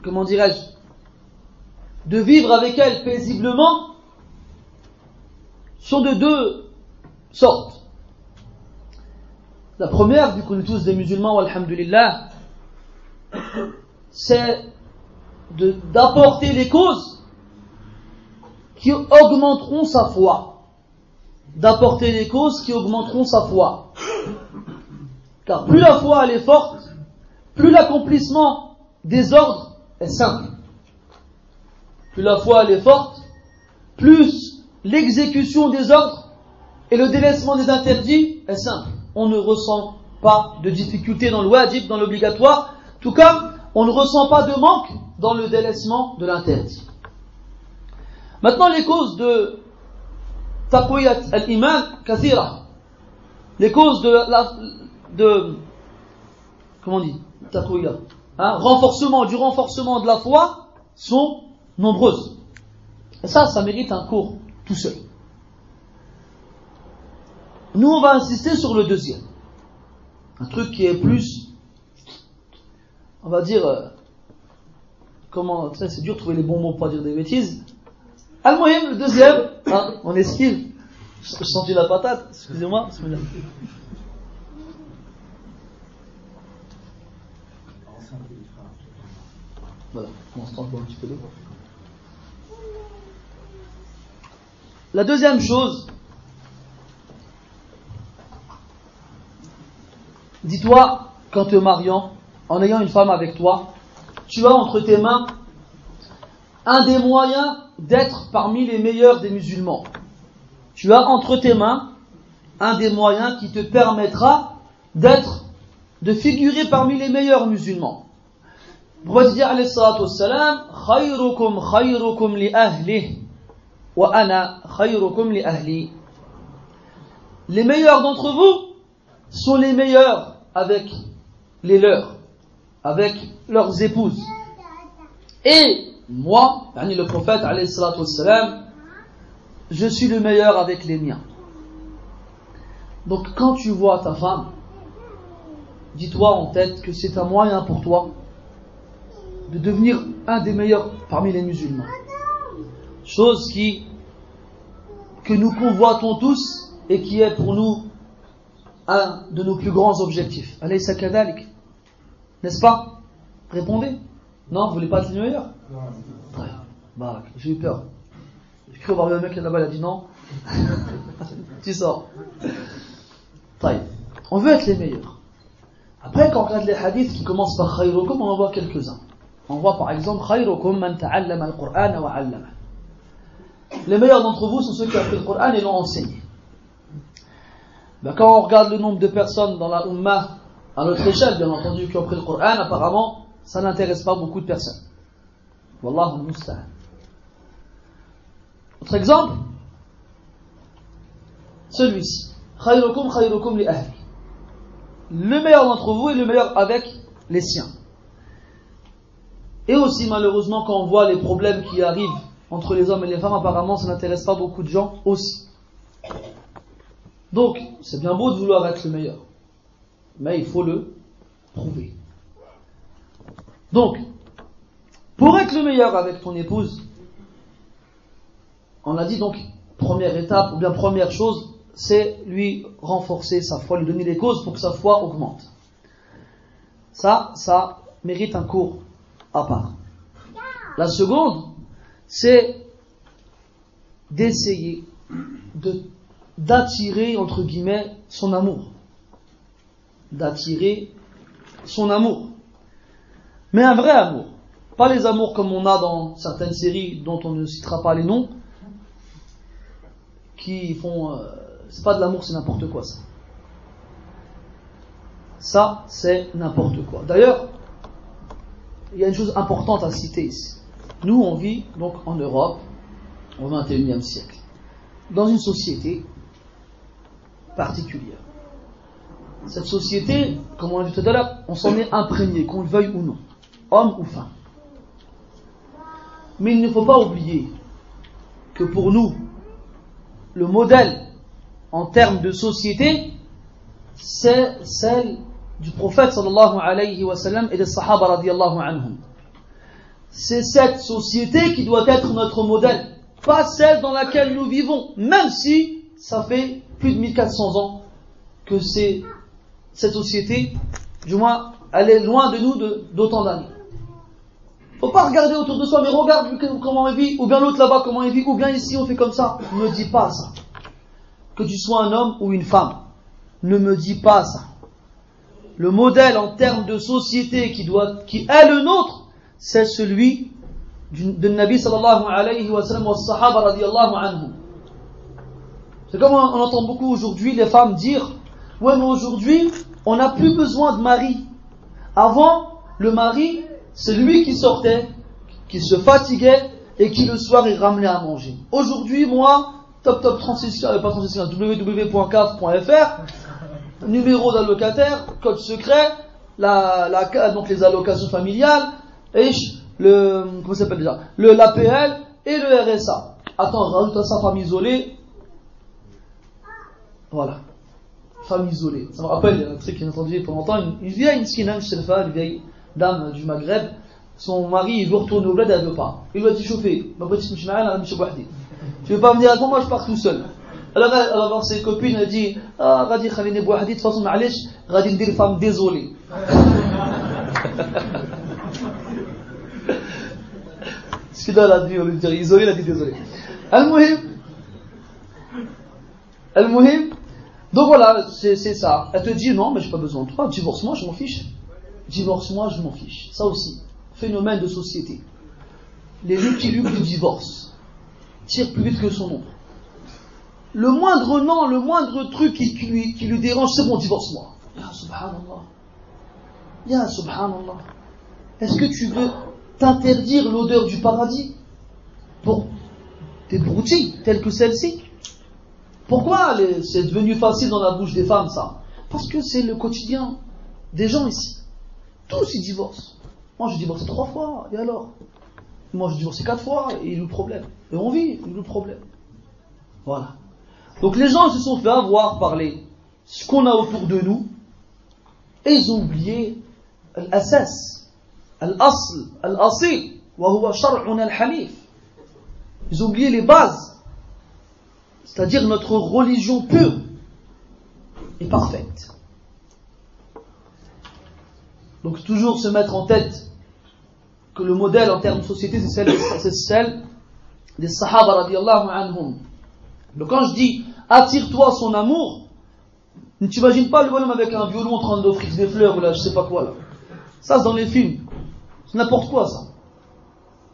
comment dirais-je, de vivre avec elle paisiblement sont de deux sortes. La première, vu qu'on est tous des musulmans, walhamdulillah, c'est d'apporter les causes qui augmenteront sa foi. D'apporter les causes qui augmenteront sa foi. Car plus la foi elle est forte, plus l'accomplissement des ordres est simple. Plus la foi elle est forte, plus l'exécution des ordres et le délaissement des interdits est simple. On ne ressent pas de difficulté dans le wajib, dans l'obligatoire, tout comme on ne ressent pas de manque dans le délaissement de l'interdit. Maintenant, les causes de taqwiyat al-iman kathira, les causes de comment on dit, taqwiyat, renforcement de la foi sont nombreuses. Et ça mérite un cours tout seul. Nous, on va insister sur le deuxième. Un truc qui est plus, on va dire, comment, c'est dur de trouver les bons mots pour pas dire des bêtises. Al-Muhim, le deuxième, on esquive. Je sentis la patate, excusez-moi. Voilà, on se trompe un petit peu d'eau. La deuxième chose, dis-toi, qu'en te mariant, en ayant une femme avec toi, tu as entre tes mains un des moyens d'être parmi les meilleurs des musulmans. Tu as entre tes mains un des moyens qui te permettra de figurer parmi les meilleurs musulmans. Le prophète dit alayhi salatu wassalam, khayrukum khayrukum li ahli wa ana khayrukum li ahli. Les meilleurs d'entre vous sont les meilleurs avec les leurs, avec leurs épouses. Et moi, le prophète alayhi salatu wassalam, je suis le meilleur avec les miens. Donc quand tu vois ta femme, dis-toi en tête que c'est un moyen pour toi de devenir un des meilleurs parmi les musulmans. Chose que nous convoitons tous et qui est pour nous un de nos plus grands objectifs. Alaysa kadhalik, n'est-ce pas? Répondez. Non, vous voulez pas être le meilleur? Barak, j'ai eu peur. J'ai cru voir le mec là-bas, il a dit non. Tu sors. On veut être les meilleurs. Après, quand on regarde les hadiths qui commencent par khayrukum, on en voit quelques-uns. On voit par exemple خيركم من تعلم القرآن وعلمه. Les meilleurs d'entre vous sont ceux qui ont appris le Coran et l'ont enseigné. Ben, quand on regarde le nombre de personnes dans la Ummah, à notre échelle bien entendu, qui ont appris le Coran, apparemment ça n'intéresse pas beaucoup de personnes. Wallahu musta'an. Autre exemple, celui-ci. خيركم خيركم لأهلي. Le meilleur d'entre vous est le meilleur avec les siens. Et aussi malheureusement quand on voit les problèmes qui arrivent entre les hommes et les femmes, apparemment ça n'intéresse pas beaucoup de gens aussi. Donc c'est bien beau de vouloir être le meilleur, mais il faut le prouver. Donc pour être le meilleur avec ton épouse, on l'a dit donc, première étape ou bien première chose, c'est lui renforcer sa foi, lui donner les causes pour que sa foi augmente. Ça mérite un cours à part. La seconde, c'est d'essayer d'attirer, entre guillemets, son amour. D'attirer son amour. Mais un vrai amour. Pas les amours comme on a dans certaines séries dont on ne citera pas les noms, qui font... c'est pas de l'amour, c'est n'importe quoi ça. Ça, c'est n'importe quoi. D'ailleurs, il y a une chose importante à citer ici. Nous, on vit donc en Europe, au XXIe siècle, dans une société particulière. Cette société, comme on l'a dit tout à l'heure, on s'en est imprégné, qu'on le veuille ou non, homme ou femme. Mais il ne faut pas oublier que pour nous, le modèle en termes de société, c'est celle du prophète sallallahu alayhi wa sallam et des sahaba radiyallahu anhum. C'est cette société qui doit être notre modèle, pas celle dans laquelle nous vivons, même si ça fait plus de 1400 ans que c'est cette société, du moins elle est loin de nous d'autant d'années. Faut pas regarder autour de soi, mais regarde comment il vit, ou bien l'autre là-bas comment il vit, ou bien ici on fait comme ça. Ne me dis pas ça. Que tu sois un homme ou une femme, ne me dis pas ça. Le modèle en termes de société qui est le nôtre, c'est celui de Nabi sallallahu alayhi wa sallam wa sahaba radiyallahu anhum. C'est comme on entend beaucoup aujourd'hui les femmes dire, ouais mais aujourd'hui on n'a plus besoin de mari. Avant, le mari, c'est lui qui sortait, qui se fatiguait et qui le soir il ramenait à manger. Aujourd'hui, moi, top 36, pas 36, www.caf.fr, numéro d'allocataire, code secret, donc les allocations familiales, et comment ça s'appelle déjà, l'APL et le RSA. Attends, rajoute à ça femme isolée. Voilà. Femme isolée. Ça me rappelle un truc que j'ai entendu pendant longtemps, une vieille une vieille dame du Maghreb, son mari il veut retourner au bled, elle ne veut pas. Il lui a dit chauffer, ma petite tu veux pas venir avec moi, je pars tout seul. Alors elle va voir ses copines, elle dit غادي خليني بوحدي, de toute façon معليش غادي ندير femme désolée. Ce qu'il a dit, on lui dit isolé, il a dit désolé. Al-Muhim. Donc voilà, c'est ça. Elle te dit non, mais j'ai pas besoin de toi, divorce-moi, je m'en fiche. Divorce-moi, je m'en fiche. Ça aussi, phénomène de société. Les luttes du divorce tirent plus vite que son ombre. Le moindre nom, le moindre truc qui lui dérange, c'est bon, divorce-moi. Ya subhanallah. Ya subhanallah. Est-ce que tu veux t'interdire l'odeur du paradis pour des broutilles telles que celle-ci? Pourquoi c'est devenu facile dans la bouche des femmes ça? Parce que c'est le quotidien des gens ici. Tous ils divorcent. Moi j'ai divorcé 3 fois, et alors? Moi j'ai divorcé 4 fois, et il y a eu le problème. Et on vit, il y a eu le problème. Voilà. Donc les gens se sont fait avoir par ce qu'on a autour de nous, et ils ont oublié l'asas, l'asl, l'asil, wa huwa shar'una al-hanif. Ils ont oublié les bases, c'est-à-dire notre religion pure et parfaite. Donc toujours se mettre en tête que le modèle en termes de société c'est celle des Sahaba radiyallahu anhum. Donc quand je dis attire-toi son amour, ne t'imagines pas le bonhomme avec un violon en train d'offrir des fleurs ou là je sais pas quoi là. Ça c'est dans les films. C'est n'importe quoi ça.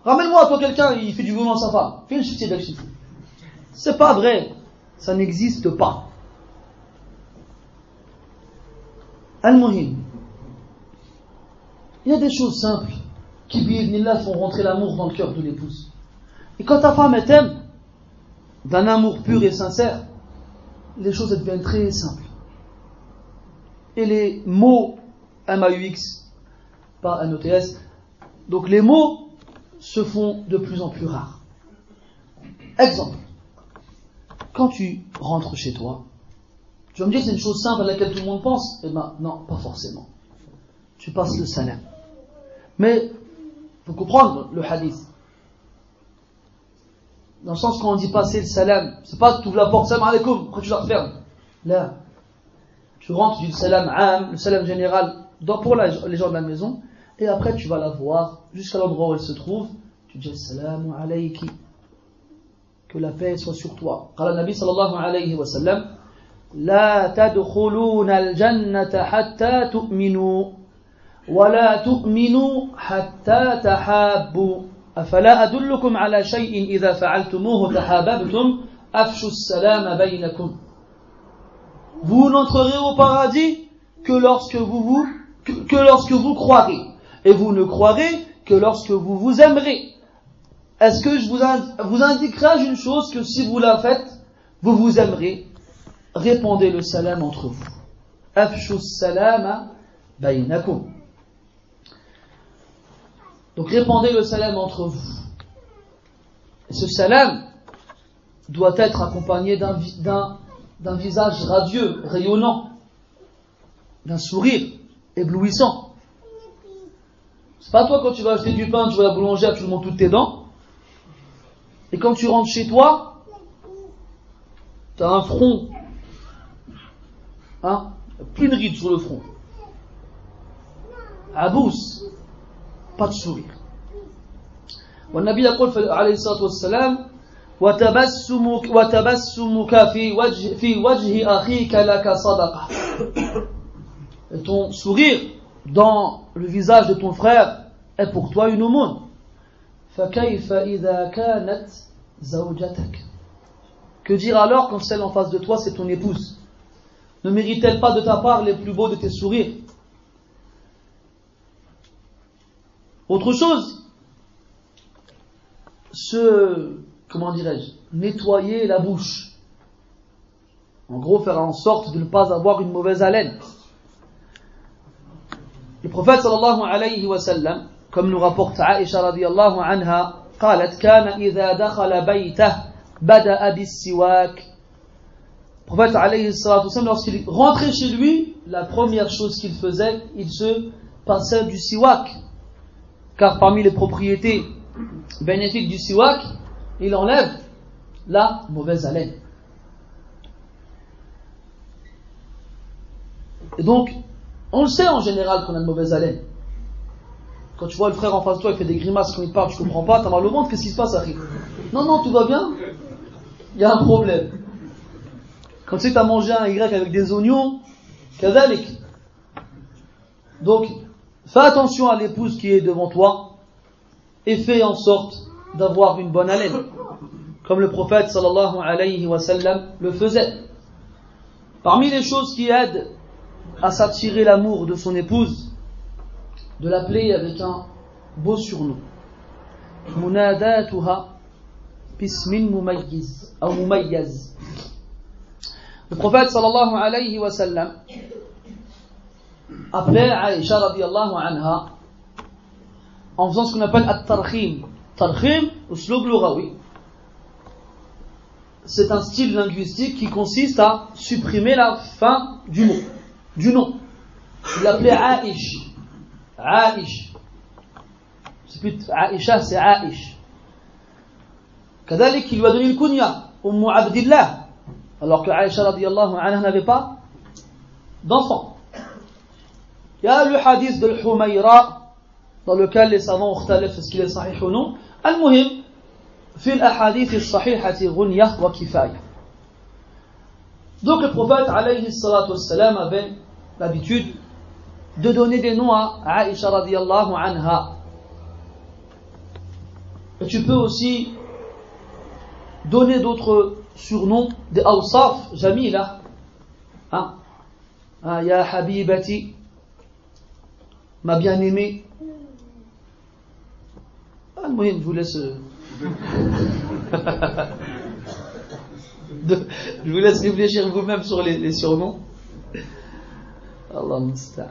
Ramène-moi toi quelqu'un, il fait du violon à sa femme. Fais une chifti d'actif. C'est pas vrai. Ça n'existe pas. Al-Muhim. Il y a des choses simples qui, bi'idhnillah, font rentrer l'amour dans le cœur de l'épouse. Et quand ta femme t'aime, d'un amour pur et sincère, les choses deviennent très simples. Et les mots M-A-U-X, pas N-O-T-S, donc les mots se font de plus en plus rares. Exemple, quand tu rentres chez toi, tu vas me dire c'est une chose simple à laquelle tout le monde pense. Eh bien non, pas forcément. Tu passes le salam. Mais, faut comprendre le hadith. Dans le sens quand on dit passer le salam, c'est pas que tu ouvres la porte, salam alaikum, après tu la refermes. Là, tu rentres, tu dis le salam am, le salam général, pour les gens de la maison, et après tu vas la voir jusqu'à l'endroit où elle se trouve, tu dis assalamu alayki, que la paix soit sur toi. Qala Nabi sallallahu alayhi wa sallam, la tadkhuluna al-jannata hatta tu'minu, wa la tu'minu hatta tahabbu. أفلا أدلكم على شيء إذا فعلتموه تحاببتم أفشوا السلام بينكم. Vous n'entrerez au paradis que lorsque vous croirez, et vous ne croirez que lorsque vous vous aimerez. Est-ce que je vous indiquerai une chose que si vous la faites, vous vous aimerez? Répandez le salam entre vous. Afshu salama baynakum. Donc répandez le salam entre vous. Et ce salam doit être accompagné d'un visage radieux, rayonnant, d'un sourire éblouissant. C'est pas toi quand tu vas acheter du pain, tu vas à la boulangère, tu lui montres toutes tes dents. Et quand tu rentres chez toi, tu as un front, plus de rides sur le front. Abous. Pas de sourire. والنبي يقول عليه الصلاة والسلام وتبسمك في وجه أخيك لك صدقة. Et ton sourire dans le visage de ton frère est pour toi une aumône. فكيف إذا كانت زوجتك. Que dire alors quand celle en face de toi c'est ton épouse? Ne mérite-t-elle pas de ta part les plus beaux de tes sourires? Autre chose, nettoyer la bouche. En gros, faire en sorte de ne pas avoir une mauvaise haleine. Le prophète sallallahu alayhi wa sallam, comme nous rapporte Aïcha radiyallahu anha, قالت كان إذا دخل بيته بدأ بالسواك. Le prophète alayhi salatu wa sallam, lorsqu'il rentrait chez lui, la première chose qu'il faisait, il se passait du siwak. Car parmi les propriétés bénéfiques du siwak, il enlève la mauvaise haleine. Et donc, on le sait en général qu'on a une mauvaise haleine. Quand tu vois le frère en face de toi, il fait des grimaces quand il parle, tu comprends pas, t'as mal au ventre, qu'est-ce qui se passe, arrive? Non, tout va bien. Il y a un problème. Quand tu sais que t'as mangé un Y avec des oignons, kadhalik. Donc, fais attention à l'épouse qui est devant toi et fais en sorte d'avoir une bonne haleine, comme le prophète sallallahu alayhi wa sallam le faisait. Parmi les choses qui aident à s'attirer l'amour de son épouse, de l'appeler avec un beau surnom. Munadatuha bismin mumayyiz ou mumayyaz. Le prophète sallallahu alayhi wa sallam appelait Aïcha radiyallahu anha en faisant ce qu'on appelle at-tarkhim. Tarkhim, uslub lughawi. C'est un style linguistique qui consiste à supprimer la fin du mot, du nom. Il l'appelait Aïch. Aïch. C'est plus Aïcha, c'est Aïch. Kadalik, il lui a donné une kunya, Ummu Abdillah, alors que Aïcha radiyallahu anha n'avait pas d'enfant. Il y a le hadith de l'Humayra, dans lequel les savants ont khtalif est-ce qu'il est sahih ou non. Al-Muhim, في الأحاديث الصحيحة غنية وكفاية. Donc le prophète alayhi salatu wassalam avait l'habitude de donner des noms à Aïcha radiyallahu anha Et tu peux aussi donner d'autres surnoms, des awsaf, jamila. Hein? Ya habibati, ma bien-aimée. Ah, moi, je vous laisse. Je vous laisse réfléchir vous-même sur les surnoms. Allah musta'an.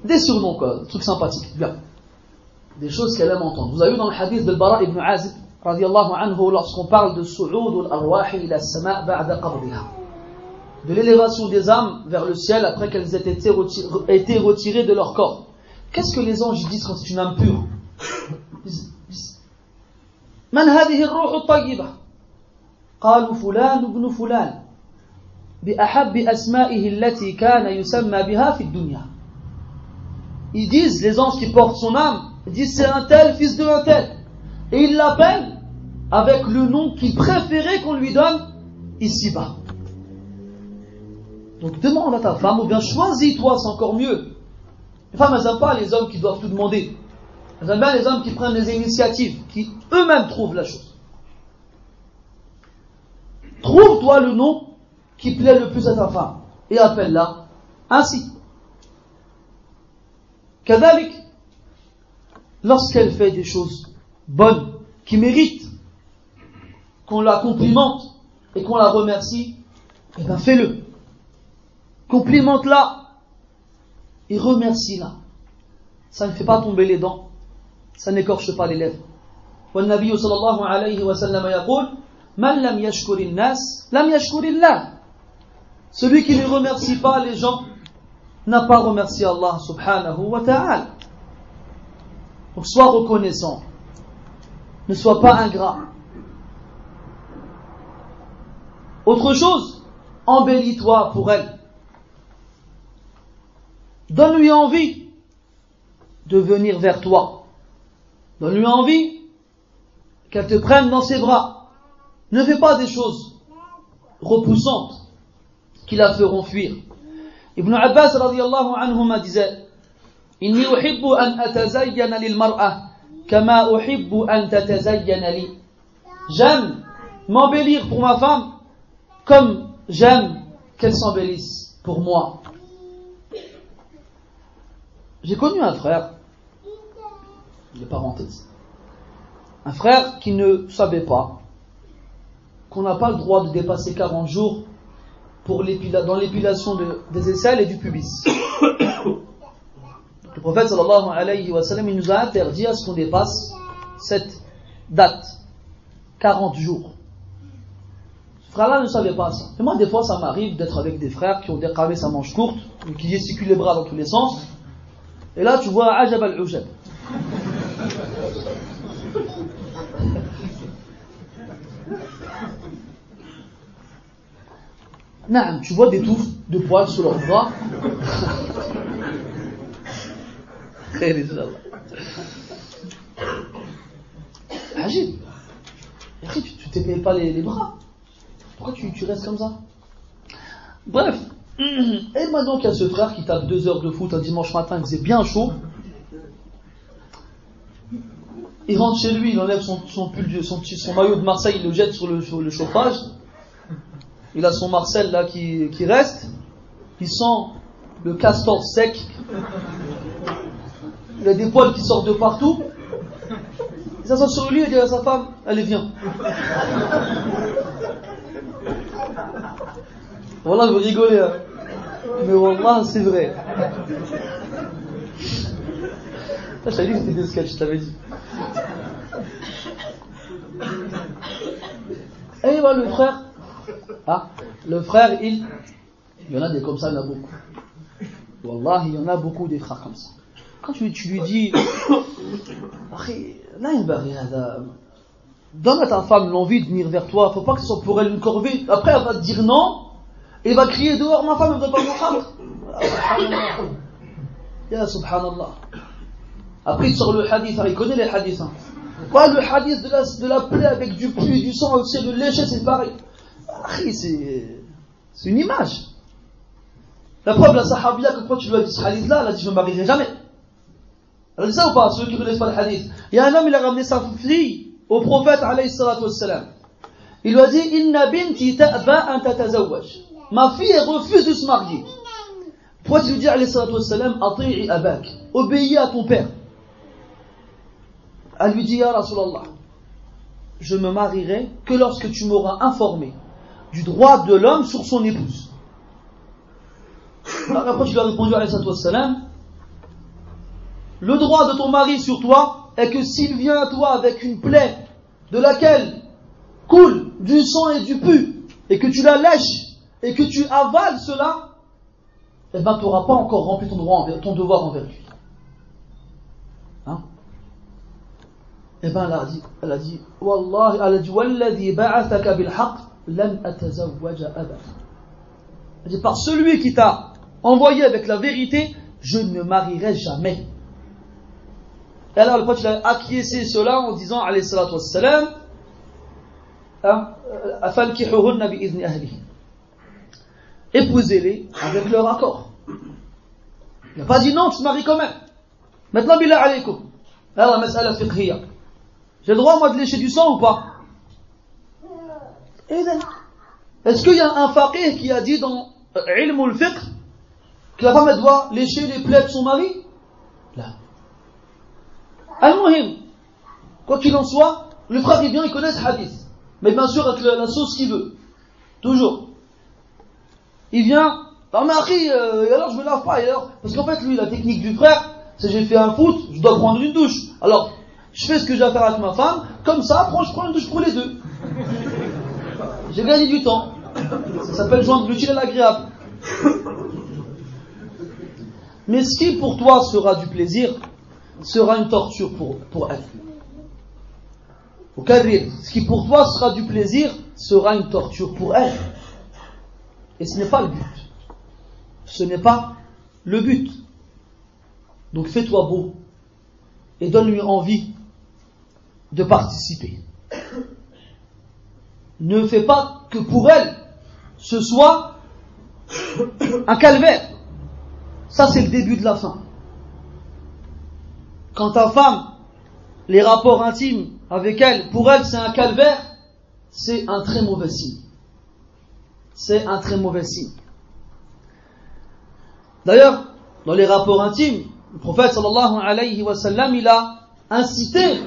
Des surnoms, quoi, des trucs sympathiques. Bien. Des choses qu'elle aime entendre. Vous avez vu dans le hadith de Bara ibn Azib, radiallahu anhu, lorsqu'on parle de su'ud al-arwahi ila as-sama' ba'da qabdiha, de l'élévation des âmes vers le ciel après qu'elles aient été retirées de leur corps. Qu'est-ce que les anges disent quand c'est une âme pure? Man hadhihi ar-ruh at-tayyiba? Qalu fulan ibn fulan bi ahabbi asma'ihi allati kana yusamma biha fi ad-dunya. Ils disent, les anges qui portent son âme, ils disent c'est un tel, fils de un tel. Et ils l'appellent avec le nom qu'il préférait qu'on lui donne ici-bas. Donc demande à ta femme, ou bien choisis-toi, c'est encore mieux. Les femmes, elles n'aiment pas les hommes qui doivent tout demander. Elles aiment bien les hommes qui prennent des initiatives, qui eux-mêmes trouvent la chose. Trouve-toi le nom qui plaît le plus à ta femme et appelle-la ainsi. Kadalik, lorsqu'elle fait des choses bonnes, qui méritent qu'on la complimente et qu'on la remercie, eh bien fais-le. Complimente-la et remercie-la. Ça ne fait pas tomber les dents, ça n'écorche pas les lèvres. والنبي صلى الله عليه وسلم يقول من لم يشكر الناس لم يشكر الله. Celui qui ne remercie pas les gens n'a pas remercié Allah subhanahu wa ta'ala. Donc sois reconnaissant. Ne sois pas ingrat. Autre chose, embellis-toi pour elle. Donne-lui envie de venir vers toi. Donne-lui envie qu'elle te prenne dans ses bras. Ne fais pas des choses repoussantes qui la feront fuir. Ibn Abbas radiyallahu anhuma disait Inni uhibbu an atazayyana lil mar'a kama uhibbu an tatazayyana li. J'aime m'embellir pour ma femme comme j'aime qu'elle s'embellisse pour moi. J'ai connu un frère, de parenthèse, un frère qui ne savait pas qu'on n'a pas le droit de dépasser 40 jours dans l'épilation des aisselles et du pubis. Le prophète sallallahu alayhi wa sallam, il nous a interdit à ce qu'on dépasse cette date, 40 jours. Ce frère-là ne savait pas ça. Et moi, des fois, ça m'arrive d'être avec des frères qui ont décramé sa manche courte, ou qui gesticulent les bras dans tous les sens. Et là, tu vois, ajab al-ujab. Non, tu vois des touffes de poils sur leurs bras. Ajib. Tu t'épelles pas les bras. Pourquoi tu restes comme ça? Bref. Et maintenant qu'il y a ce frère qui tape 2 heures de foot un dimanche matin, il faisait bien chaud. Il rentre chez lui, il enlève son maillot de Marseille, il le jette sur le chauffage. Il a son Marcel là qui reste. Il sent le castor sec. Il a des poils qui sortent de partout. Il s'assoit sur lui et dit à sa femme, allez viens. Wallah, vous rigolez, hein. Mais wallah, c'est vrai. Je t'avais dit que c'était des sketchs, je t'avais dit. Et voilà le frère, il y en a des comme ça, il y en a beaucoup. Wallah, il y en a beaucoup des frères comme ça. Quand tu lui dis, donne à ta femme l'envie de venir vers toi, faut pas que ce soit pour elle une corvée. Après, elle va te dire non, et elle va crier dehors, ma femme, elle ne veut pas Muhammad. Ya subhanallah. Après, il sort le hadith, il connaît les hadiths. Hein. Ouais, le hadith de la plaie avec du pus, du sang, de lécher, c'est pareil. C'est une image. La preuve, la sahabiya, que quand tu lui as dit ce hadith-là, elle a dit je ne me marierai jamais. Alors, c'est ça ou pas, ceux qui ne connaissent pas le hadith? Il y a un homme, il a ramené sa fille au prophète, alayhi salatu wassalam. Il lui a dit, Inna binti ta'ba an tatazawwaj. Ma fille, elle refuse de se marier. Le prophète lui dit, alayhi salatu wassalam, ati'i abak. Obéis à ton père. Elle lui dit, Ya Rasulallah, je me marierai que lorsque tu m'auras informé du droit de l'homme sur son épouse. Alors, après, tu lui as répondu, alayhi salatu wassalam, le droit de ton mari sur toi est que s'il vient à toi avec une plaie de laquelle coule du sang et du pu, et que tu la lèches, et que tu avales cela, eh ben, tu n'auras pas encore rempli ton devoir envers lui. Hein? Eh ben, elle a dit, Wallahi, elle a dit, Walladhi ba'athaka bil haqq, lan atazawwaja abada. Elle dit, par celui qui t'a envoyé avec la vérité, je ne me marierai jamais. Et alors, le prophète, il a acquiescé cela en disant, alayhi salatu wassalam, afankihuhunna bi idni ahlihi. Épousez-les avec leur accord. Il n'a pas dit non, tu te maries quand même. Maintenant, billah alaykum. Alors, la mas'ala fiqhiyya. J'ai le droit, moi, de lécher du sang ou pas? Est-ce qu'il y a un faqih qui a dit dans ilm al-fiqh que la femme, elle doit lécher les plaies de son mari? Là. Al-Muhim, quoi qu'il en soit, le frère est bien, il connaît ce hadith. Mais bien sûr, avec la sauce qu'il veut. Toujours. Il vient, alors je me lave pas, alors, parce qu'en fait, lui, la technique du frère, c'est j'ai fait un foot, je dois prendre une douche. Alors, je fais ce que j'ai à faire avec ma femme, comme ça, je prends une douche pour les deux. J'ai gagné du temps. Ça s'appelle joindre l'utile à l'agréable. Mais ce qui pour toi sera du plaisir, sera une torture pour elle. Au Kadir, ce qui pour toi sera du plaisir, sera une torture pour elle. Et ce n'est pas le but. Ce n'est pas le but. Donc fais-toi beau et donne-lui envie de participer. Ne fais pas que pour elle ce soit un calvaire. Ça, c'est le début de la fin. Quand ta femme, les rapports intimes avec elle, pour elle, c'est un calvaire, c'est un très mauvais signe. C'est un très mauvais signe. D'ailleurs, dans les rapports intimes, le prophète sallallahu alayhi wa sallam, il a incité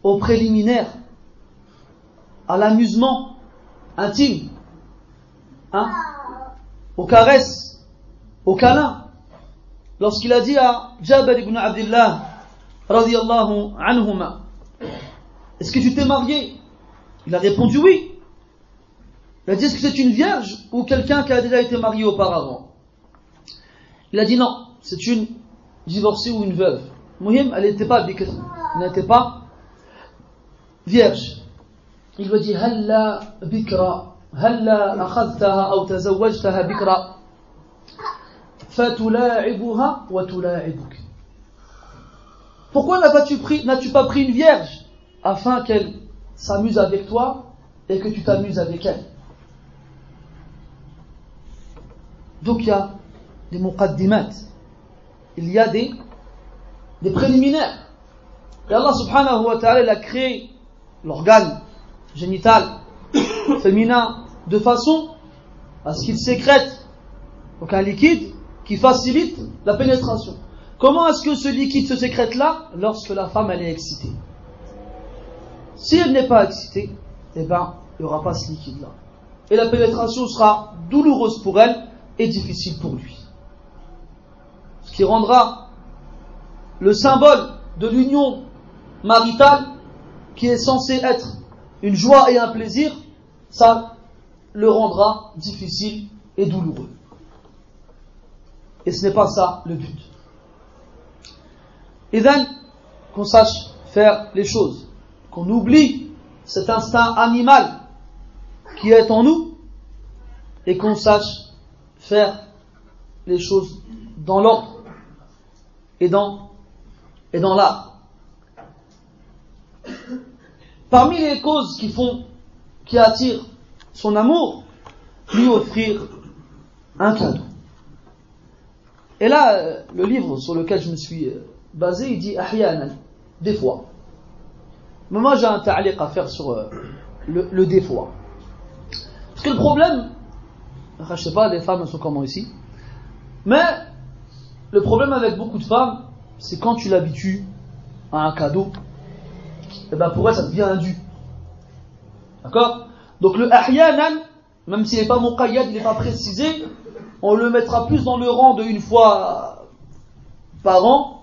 aux préliminaires, à l'amusement intime, hein, aux caresses, aux câlins. Lorsqu'il a dit à Jabir ibn Abdullah radiyallahu anhuma, est-ce que tu t'es marié? Il a répondu oui. Il a dit, est-ce que c'est une vierge ou quelqu'un qui a déjà été marié auparavant? Il a dit non, c'est une divorcée ou une veuve. Muhim, elle n'était pas bikr, elle n'était pas vierge. Il lui a dit, halla bikra, halla akhadtaha ou tazawwajtaha bikra, fatula'ibuha wa tula'ibuk. Pourquoi n'as-tu pas pris une vierge afin qu'elle s'amuse avec toi et que tu t'amuses avec elle? Donc il y a des muqaddimat, il y a des préliminaires. Et Allah subhanahu wa ta'ala, il a créé l'organe génital féminin de façon à ce qu'il sécrète donc un liquide qui facilite la pénétration. Comment est-ce que ce liquide se sécrète là? Lorsque la femme elle est excitée. Si elle n'est pas excitée, eh ben, il n'y aura pas ce liquide là. Et la pénétration sera douloureuse pour elle et difficile pour lui. Ce qui rendra le symbole de l'union maritale, qui est censé être une joie et un plaisir, ça le rendra difficile et douloureux. Et ce n'est pas ça le but. Et then, qu'on sache faire les choses, qu'on oublie cet instinct animal qui est en nous, et qu'on sache faire les choses dans l'ordre et dans l'art. Parmi les causes qui attirent son amour, lui offrir un cadeau. Et là, le livre sur lequel je me suis basé, il dit ahyanan, des fois. Mais moi j'ai un ta'liq à faire sur le des fois. Parce que le problème, je sais pas, les femmes elles sont comment ici, mais le problème avec beaucoup de femmes, c'est quand tu l'habitues à un cadeau, et ben pour elle ça devient un dû. D'accord? Donc le ahyanan, même s'il n'est pas muqayyad, il n'est pas précisé, on le mettra plus dans le rang de une fois par an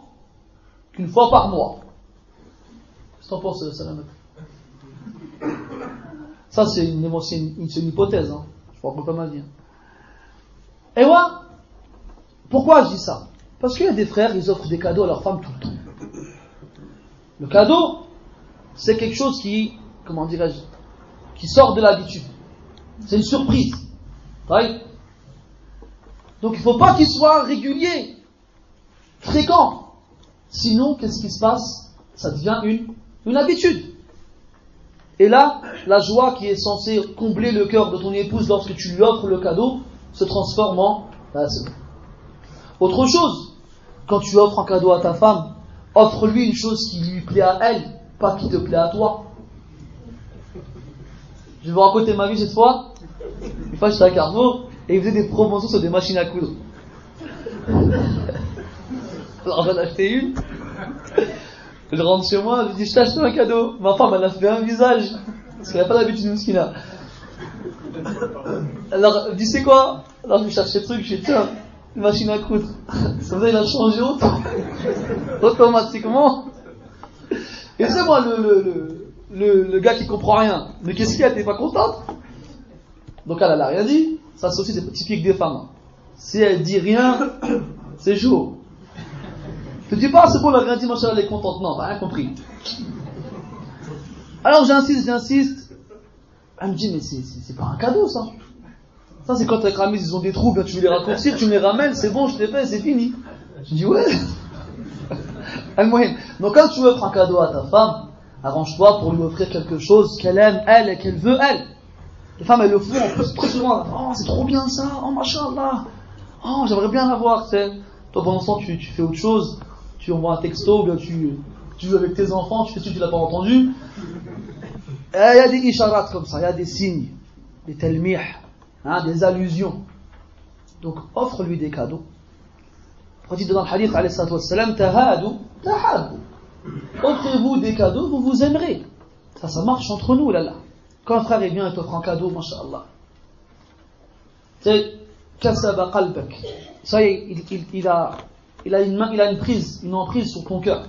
qu'une fois par mois. Qu'est-ce que t'en penses, Salam? Ça c'est une hypothèse, hein. Je crois qu'on peut pas mal dire. Et moi, pourquoi je dis ça? Parce qu'il y a des frères, ils offrent des cadeaux à leurs femmes tout le temps. Le cadeau, c'est quelque chose qui, comment dirais-je, qui sort de l'habitude. C'est une surprise. Right? Donc il ne faut pas qu'il soit régulier, fréquent. Sinon, qu'est-ce qui se passe? Ça devient une habitude. Et là, la joie qui est censée combler le cœur de ton épouse lorsque tu lui offres le cadeau se transforme en... Autre chose, quand tu offres un cadeau à ta femme, offre-lui une chose qui lui plaît à elle, pas qui te plaît à toi. Je vais vous raconter ma vie cette fois. Une fois j'étais à Carrefour et ils faisaient des promotions sur des machines à coudre. Alors j'en ai acheté une. Je rentre chez moi, je dis je t'ai acheté un cadeau. Ma femme elle a fait un visage. Parce qu'elle n'a pas d'habitude de ce qu'il a. Alors elle dit c'est quoi? Alors je vais chercher le truc, je dis tiens, une machine à coudre. Ça veut dire il a changé automatiquement. Et c'est moi le gars qui comprend rien. Mais qu'est-ce qu'il y a? T'es pas contente? Donc elle a rien dit. Ça c'est aussi typique des femmes. Si elle dit rien, c'est chaud. Je te dis pas c'est bon, elle a rien dit, machin, elle est contente. Non, t'as rien compris. Alors j'insiste. Elle me dit mais c'est pas un cadeau ça. Ça c'est quand tes amis ils ont des trous, bien tu veux les raccourcir, tu me les ramènes, c'est bon, je t'ai fait, c'est fini. Je dis ouais. Donc quand tu offres un cadeau à ta femme, arrange-toi pour lui offrir quelque chose qu'elle aime elle et qu'elle veut elle. Les femmes elles le font en plus très souvent. Oh c'est trop bien ça, oh machallah, oh j'aimerais bien l'avoir. Toi pendant ce temps tu fais autre chose, tu envoies un texto, bien tu joues avec tes enfants, tu fais ce que tu l'as pas entendu. Il y a des isharat comme ça, il y a des signes, des telmih, des allusions. Donc offre-lui des cadeaux. On dit dans le hadith alayhi salatu wassalam, tahadu, tahabbu. Offrez-vous des cadeaux, vous vous aimerez. Ça marche entre nous, là. Quand un frère est bien, il t'offre un cadeau, masha'Allah. C'est kasaba qalbak. Ça y est, il a une prise, une emprise sur ton cœur.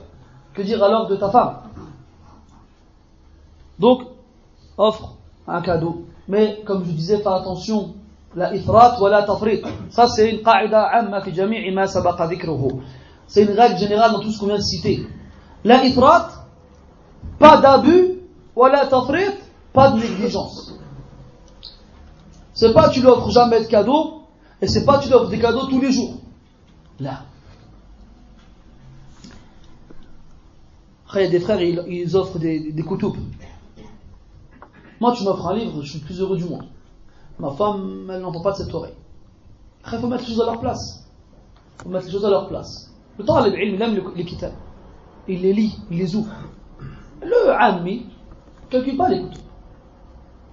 Que dire alors de ta femme? Donc, offre un cadeau. Mais, comme je disais, fais attention. La ifrat wa la tafrit. Ça, c'est une qa'ida amma fi jami'i ma sabaqa dhikruhu. C'est une règle générale dans tout ce qu'on vient de citer. La ifrat, pas d'abus, wa la tafrit, pas de négligence. C'est pas tu lui offres jamais de cadeaux, et c'est pas tu lui offres des cadeaux tous les jours. Là. Après, il y a des frères, ils offrent des koutoubs. Moi, tu m'offres un livre, je suis le plus heureux du monde. Ma femme, elle n'entend pas de cette oreille. Après, il faut mettre les choses à leur place. Le temps, il aime les kitabs. Il les lit, il les ouvre. Le ammi, ne calcule pas les koutoubs.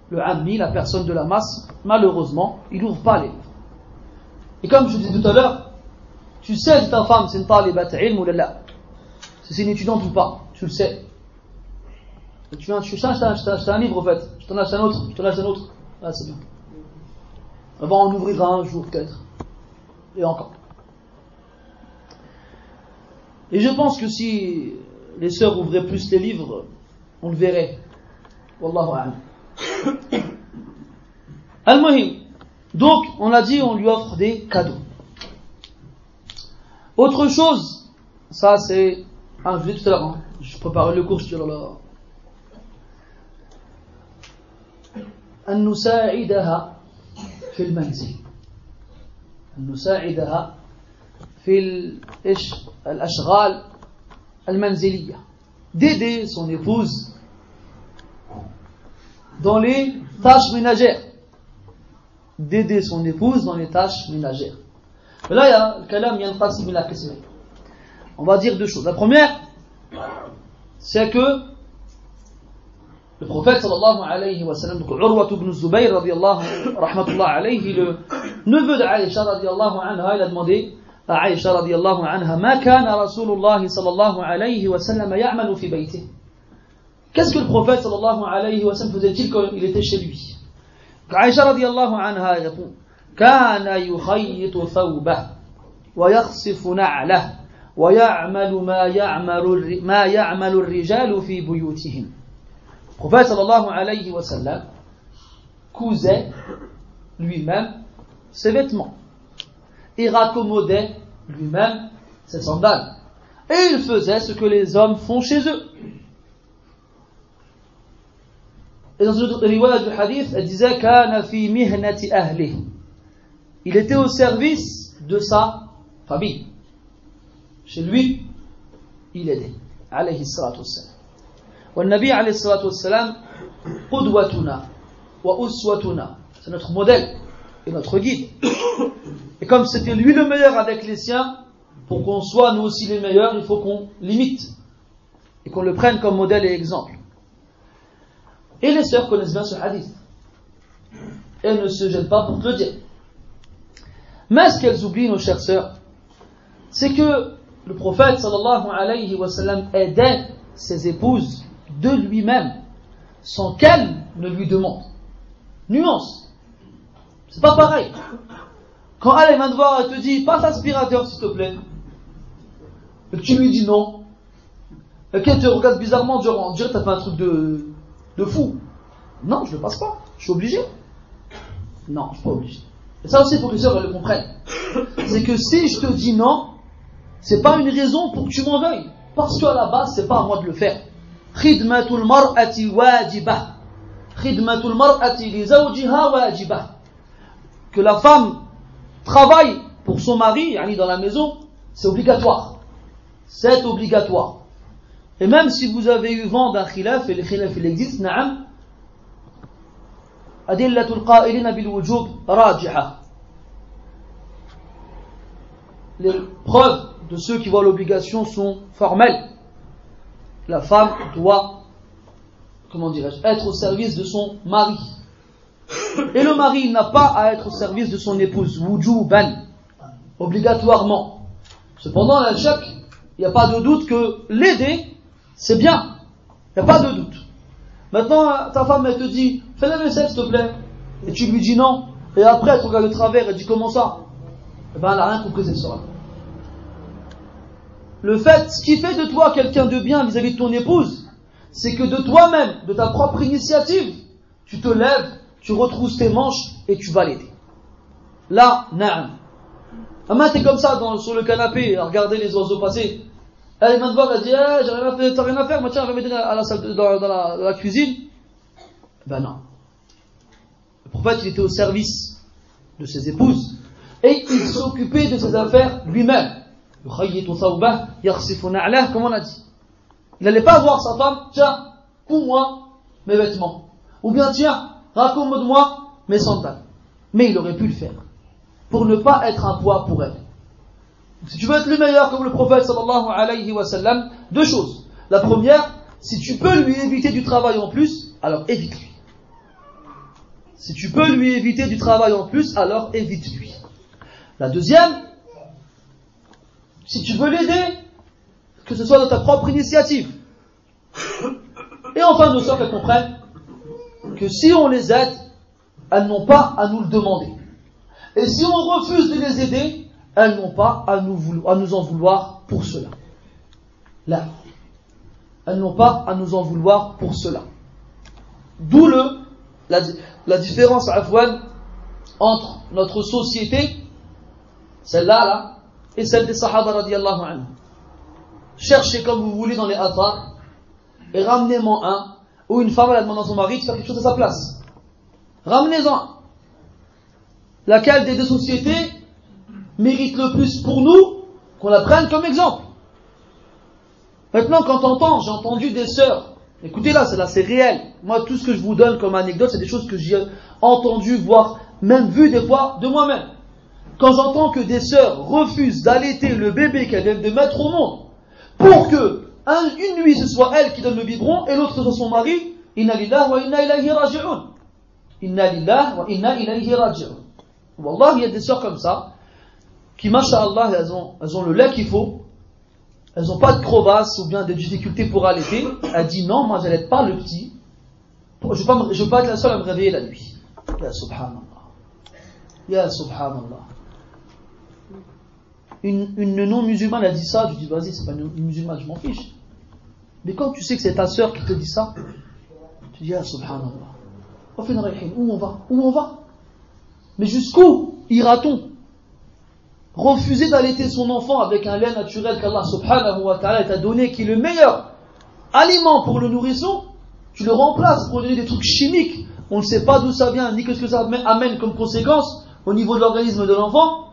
Le ammi, la personne de la masse, malheureusement, il n'ouvre pas les livres. Et comme je disais tout à l'heure, tu sais si ta femme, c'est une talibat ilm ou là. Si c'est une étudiante ou pas, tu le sais. Et tu viens, je t'ai acheté un livre, en fait. Je t'en achète un autre. Ah, c'est bien. On va en ouvrir un jour, peut-être. Et encore. Et je pense que si les sœurs ouvraient plus les livres, on le verrait. Wallahu a'lam. Al-Muhim. Donc, on a dit, on lui offre des cadeaux. Autre chose, ça c'est... je vous ai dit tout à l'heure, je préparais le cours, je dis là. أن نساعدها في المنزل. أن نساعدها في الأشغال المنزلية. D'aider son épouse dans les tâches ménagères. D'aider son épouse dans les tâches ménagères. Mais là, il y a le kalam yanqasim ila qismayn. on va dire deux choses. La première, c'est que le prophète sallallahu alayhi wa sallam, donc Urwa ibn Zubayr radiyallahu rahmatullah alayhi, le neveu d'Aïcha radiyallahu anha, il a demandé à Aïcha radiyallahu anha, ma kana Rasulullah sallallahu alayhi wa sallam ya'malu fi baytihi. Qu'est-ce que le prophète sallallahu alayhi wa sallam faisait-il quand il était chez lui? Aïcha radiyallahu anha répond, kana yukhayyitu thawbah wa yakhsifu na'lah wa ya'malu ma ya'malu ar-rijalu fi buyutihim. Le prophète sallallahu alayhi wa sallam cousait lui-même ses vêtements et raccommodait lui-même ses sandales. Et il faisait ce que les hommes font chez eux. Et dans une autre riwaya du hadith, elle disait kana fi mihnati ahlihi. Il était au service de sa famille. Chez lui, il aidait. Alayhi salatu wassalam. والنبي عليه الصلاة والسلام قدوتنا وأسوتنا, c'est notre modèle et notre guide. Et comme c'était lui le meilleur avec les siens, pour qu'on soit nous aussi les meilleurs, il faut qu'on l'imite et qu'on le prenne comme modèle et exemple. Et les sœurs connaissent bien ce hadith. Elles ne se gênent pas pour te le dire. Mais ce qu'elles oublient, nos chères sœurs, c'est que le prophète sallallahu alayhi wa sallam aidait ses épouses de lui-même, sans qu'elle ne lui demande. Nuance. C'est pas pareil. Quand elle vient te voir, elle te dit, passe l'aspirateur s'il te plaît. Et que tu lui dis non. Et qu'elle te regarde bizarrement, on dirait que t'as fait un truc de fou. Non, je le passe pas. Je suis obligé. Non, je suis pas obligé. Et ça aussi, il faut que les sœurs le comprennent. C'est que si je te dis non, c'est pas une raison pour que tu m'en veuilles. Parce qu'à la base, c'est pas à moi de le faire. Khidmatul mar'ati wajibah. Khidmatul mar'ati li zawjiha wajibah. Que la femme travaille pour son mari, dans la maison, c'est obligatoire. C'est obligatoire. Et même si vous avez eu vent d'un khilaf, et le khilaf il existe, na'am, adillatul qa'ilina bil wujub rajiha. Les preuves de ceux qui voient l'obligation sont formelles. La femme doit, être au service de son mari. Et le mari n'a pas à être au service de son épouse, wujuban, obligatoirement. Cependant, la chèque, il n'y a pas de doute que l'aider, c'est bien. Il n'y a pas de doute. Maintenant, ta femme, elle te dit, fais la vaisselle, s'il te plaît. Et tu lui dis non. Et après, elle te regarde de travers, elle dit, comment ça? Eh ben, elle n'a rien compris, cette soirée. Ce qui fait de toi quelqu'un de bien vis-à-vis de ton épouse, c'est que de toi-même, de ta propre initiative, tu te lèves, tu retrousses tes manches et tu vas l'aider. Là, na'am. Maman, t'es comme ça sur le canapé à regarder les oiseaux passer. Elle vient te voir, elle dit, t'as rien à faire, moi tiens, je vais m'aider à la salle dans la cuisine. Ben non. Le prophète, il était au service de ses épouses et il s'occupait de ses affaires lui-même. Comme on a dit. Il n'allait pas voir sa femme, tiens, couds-moi mes vêtements. Ou bien tiens, raccommode-moi mes sandales. Mais il aurait pu le faire. Pour ne pas être un poids pour elle. Donc, si tu veux être le meilleur comme le prophète sallallahu alayhi wa sallam, deux choses. La première, si tu peux lui éviter du travail en plus, alors évite-lui. Si tu peux lui éviter du travail en plus, alors évite-lui. La deuxième, si tu veux l'aider, que ce soit de ta propre initiative. Et enfin, nos sœurs, elles comprennent que si on les aide, elles n'ont pas à nous le demander. Et si on refuse de les aider, elles n'ont pas à nous en vouloir pour cela. Là. Elles n'ont pas à nous en vouloir pour cela. D'où la différence, Afwan, entre notre société, celle-là, là, et celle des Sahaba radiyallahu anhu. Cherchez comme vous voulez dans les athars et ramenez-moi un où une femme elle demande à son mari de faire quelque chose à sa place. Ramenez-en un. Laquelle des deux sociétés mérite le plus pour nous qu'on la prenne comme exemple? Maintenant, quand t'entends, j'ai entendu des sœurs, écoutez là, c'est réel. Moi, tout ce que je vous donne comme anecdote, c'est des choses que j'ai entendues, voire même vues des fois de moi-même. quand j'entends que des sœurs refusent d'allaiter le bébé qu'elles viennent de mettre au monde, pour que une nuit ce soit elle qui donne le biberon et l'autre ce soit son mari, inna lillahi wa inna ilayhi raji'un. Inna lillahi wa inna ilayhi raji'un. Wallah, il y a des sœurs comme ça, qui, masha'Allah, elles ont le lait qu'il faut, elles n'ont pas de crevasse ou bien des difficultés pour allaiter. Elle dit non, moi j'allaite pas le petit. Je ne veux pas être la seule à me réveiller la nuit. Ya subhanallah. Ya subhanallah. Une non-musulmane a dit ça, je dis vas-y, c'est pas une musulmane, je m'en fiche. Mais quand tu sais que c'est ta sœur qui te dit ça, tu dis ya subhanallah. Où on va? Où on va? Mais jusqu'où ira-t-on? Refuser d'allaiter son enfant avec un lait naturel qu'Allah subhanahu wa ta'ala t'a donné, qui est le meilleur aliment pour le nourrisson, tu le remplaces pour donner des trucs chimiques. On ne sait pas d'où ça vient, ni que ce que ça amène comme conséquence au niveau de l'organisme de l'enfant,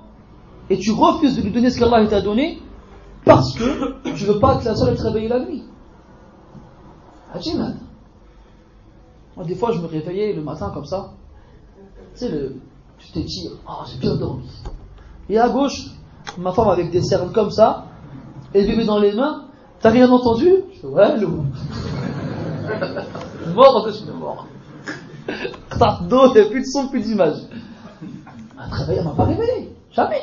et tu refuses de lui donner ce qu'Allah t'a donné parce que tu ne veux pas être la seule à te réveiller la nuit. Ajimad. Moi, des fois, je me réveillais le matin comme ça. Tu sais, tu t'étires. Ah, j'ai bien dormi. Et à gauche, ma femme avec des cernes comme ça, et le bébé dans les mains. T'as rien entendu? Je fais ouais, loup. Mort en que je suis mort. T'as d'eau, il n'y a plus de son, plus d'image. Elle m'a pas réveillé. Jamais.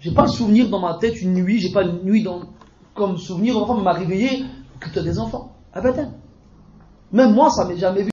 J'ai pas le souvenir dans ma tête une nuit, j'ai pas une nuit comme souvenir, l'enfant m'a réveillé que tu as des enfants. Abadan. Même moi, ça m'est jamais vu.